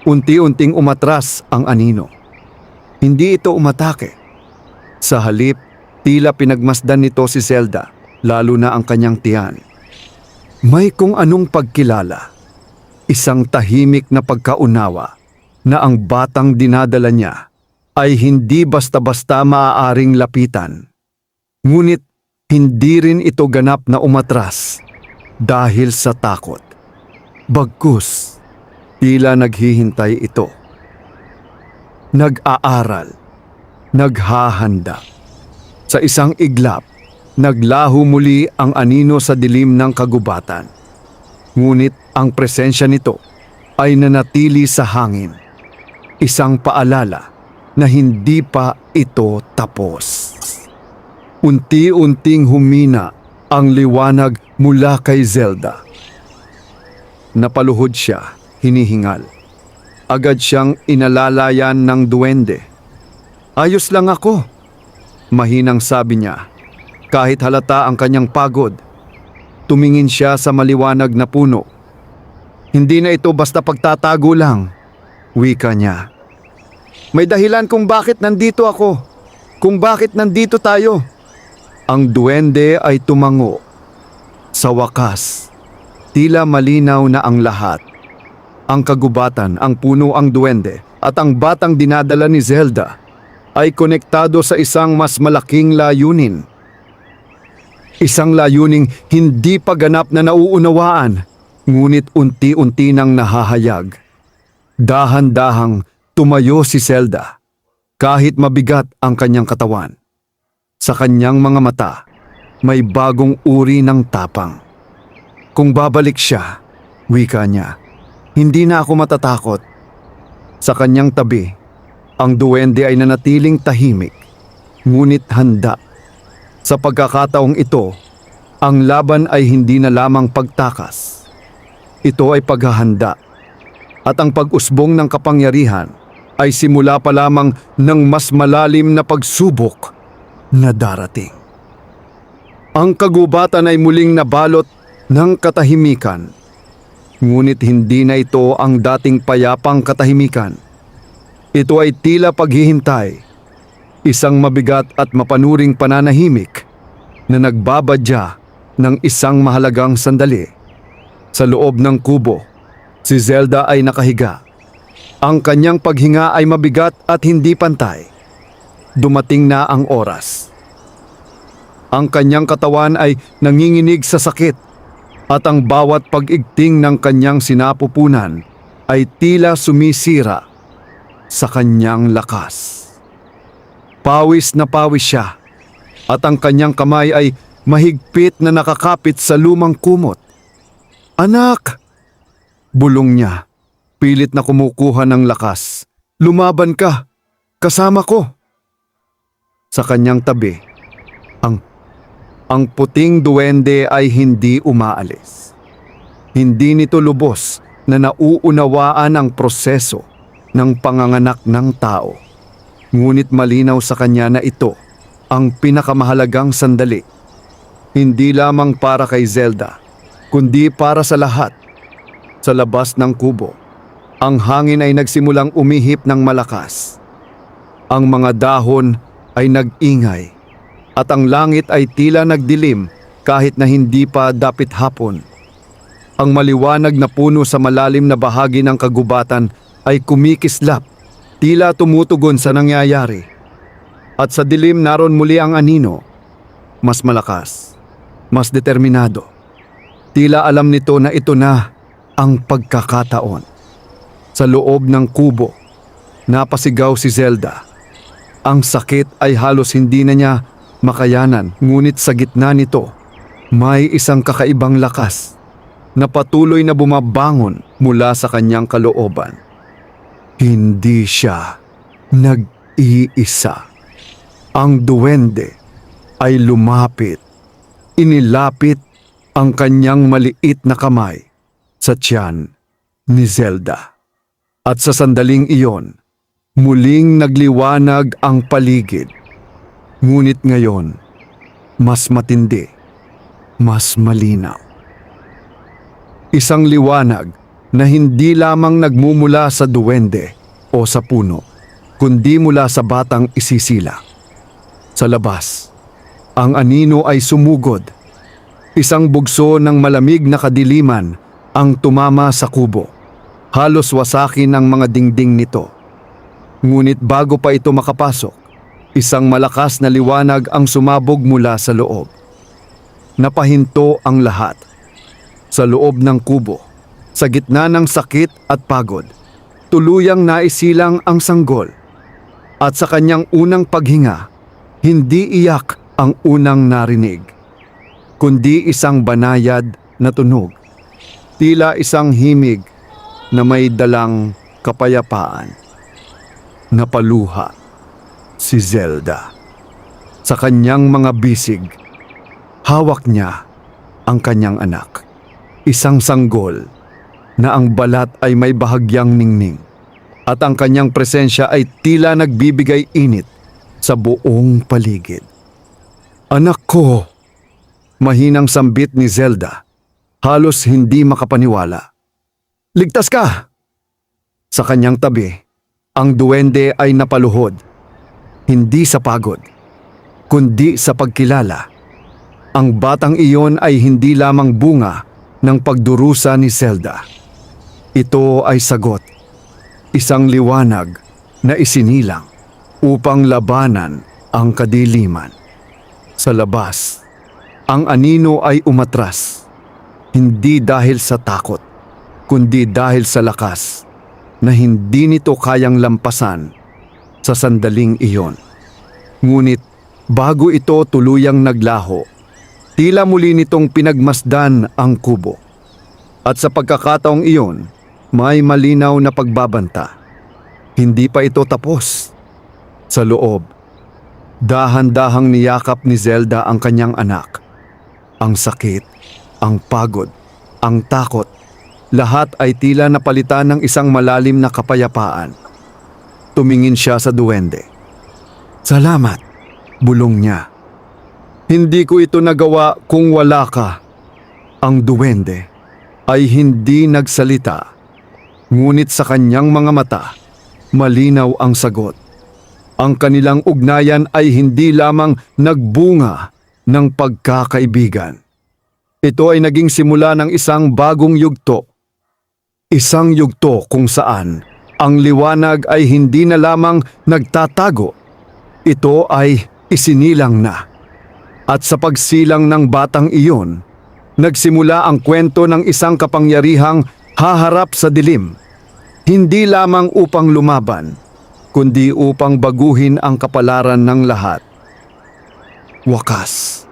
Unti-unting umatras ang anino. Hindi ito umatake. Sa halip, tila pinagmasdan nito si Zelda, lalo na ang kanyang tiyan. May kung anong pagkilala. Isang tahimik na pagkaunawa na ang batang dinadala niya ay hindi basta-basta maaaring lapitan. Ngunit hindi rin ito ganap na umatras dahil sa takot. Bagkus, tila naghihintay ito. Nag-aaral, naghahanda. Sa isang iglap, naglaho muli ang anino sa dilim ng kagubatan. Ngunit ang presensya nito ay nanatili sa hangin. Isang paalala na hindi pa ito tapos. Unti-unting humina ang liwanag mula kay Zelda. Napaluhod siya, hinihingal. Agad siyang inalalayan ng duwende. "Ayos lang ako," mahinang sabi niya. Kahit halata ang kanyang pagod, tumingin siya sa maliwanag na puno. "Hindi na ito basta pagtatago lang," wika niya. "May dahilan kung bakit nandito ako, kung bakit nandito tayo." Ang duwende ay tumango. Sa wakas, tila malinaw na ang lahat. Ang kagubatan, ang puno, ang duwende, at ang batang dinadala ni Zelda ay konektado sa isang mas malaking layunin. Isang layuning hindi pa ganap na nauunawaan, ngunit unti-unti nang nahahayag. Dahan-dahang tumayo si Zelda, kahit mabigat ang kanyang katawan. Sa kanyang mga mata, may bagong uri ng tapang. "Kung babalik siya," wika niya, "hindi na ako matatakot." Sa kanyang tabi, ang duwende ay nanatiling tahimik, ngunit handa. Sa pagkakataong ito, ang laban ay hindi na lamang pagtakas. Ito ay paghahanda. At ang pag-usbong ng kapangyarihan ay simula pa lamang ng mas malalim na pagsubok na darating. Ang kagubatan ay muling nabalot ng katahimikan. Ngunit hindi na ito ang dating payapang katahimikan. Ito ay tila paghihintay, isang mabigat at mapanuring pananahimik na nagbabadya ng isang mahalagang sandali. Sa loob ng kubo, si Zelda ay nakahiga. Ang kanyang paghinga ay mabigat at hindi pantay. Dumating na ang oras. Ang kanyang katawan ay nanginginig sa sakit at ang bawat pag-igting ng kanyang sinapupunan ay tila sumisira sa kanyang lakas. Pawis na pawis siya at ang kanyang kamay ay mahigpit na nakakapit sa lumang kumot. "Anak!" bulong niya, pilit na kumukuha ng lakas. "Lumaban ka! Kasama ko!" Sa kanyang tabi, ang puting duwende ay hindi umaalis. Hindi nito lubos na nauunawaan ang proseso ng panganganak ng tao. Ngunit malinaw sa kanya na ito ang pinakamahalagang sandali. Hindi lamang para kay Zelda, kundi para sa lahat. Sa labas ng kubo, ang hangin ay nagsimulang umihip ng malakas. Ang mga dahon ay nag-ingay at ang langit ay tila nagdilim kahit na hindi pa dapit hapon. Ang maliwanag na puno sa malalim na bahagi ng kagubatan ay kumikislap, tila tumutugon sa nangyayari. At sa dilim naroon muli ang anino, mas malakas, mas determinado. Tila alam nito na ito na ang pagkakataon. Sa loob ng kubo, napasigaw si Zelda. Ang sakit ay halos hindi na niya makayanan, ngunit sa gitna nito, may isang kakaibang lakas na patuloy na bumabangon mula sa kanyang kalooban. Hindi siya nag-iisa. Ang duwende ay lumapit. Inilapit ang kanyang maliit na kamay sa tiyan ni Zelda. At sa sandaling iyon, muling nagliwanag ang paligid. Ngunit ngayon, mas matindi, mas malinaw. Isang liwanag na hindi lamang nagmumula sa duwende o sa puno, kundi mula sa batang isisila. Sa labas, ang anino ay sumugod. Isang bugso ng malamig na kadiliman ang tumama sa kubo. Halos wasakin ang mga dingding nito. Ngunit bago pa ito makapasok, isang malakas na liwanag ang sumabog mula sa loob. Napahinto ang lahat. Sa loob ng kubo, sa gitna ng sakit at pagod, tuluyang naisilang ang sanggol. At sa kanyang unang paghinga, hindi iyak ang unang narinig, kundi isang banayad na tunog. Tila isang himig na may dalang kapayapaan. Napaluha si Zelda. Sa kanyang mga bisig, hawak niya ang kanyang anak. Isang sanggol na ang balat ay may bahagyang ningning. at ang kanyang presensya ay tila nagbibigay init sa buong paligid. "Anak ko!" Mahinang sambit ni Zelda, halos hindi makapaniwala. "Ligtas ka!" Sa kanyang tabi, ang duwende ay napaluhod, hindi sa pagod, kundi sa pagkilala. Ang batang iyon ay hindi lamang bunga ng pagdurusa ni Zelda. Ito ay sagot, isang liwanag na isinilang upang labanan ang kadiliman. Sa labas, ang anino ay umatras, hindi dahil sa takot, kundi dahil sa lakas na hindi nito kayang lampasan sa sandaling iyon. Ngunit bago ito tuluyang naglaho, tila muli nitong pinagmasdan ang kubo. At sa pagkakataong iyon, may malinaw na pagbabanta. Hindi pa ito tapos. Sa loob, dahan-dahang niyakap ni Zelda ang kanyang anak. Ang sakit, ang pagod, ang takot, lahat ay tila napalitan ng isang malalim na kapayapaan. Tumingin siya sa duwende. "Salamat," bulong niya. "Hindi ko ito nagawa kung wala ka." Ang duwende ay hindi nagsalita, ngunit sa kanyang mga mata, malinaw ang sagot. Ang kanilang ugnayan ay hindi lamang nagbunga ng pagkakaibigan. Ito ay naging simula ng isang bagong yugto. Isang yugto kung saan ang liwanag ay hindi na lamang nagtatago. Ito ay isinilang na. At sa pagsilang ng batang iyon, nagsimula ang kwento ng isang kapangyarihang haharap sa dilim. Hindi lamang upang lumaban, kundi upang baguhin ang kapalaran ng lahat. Wakas.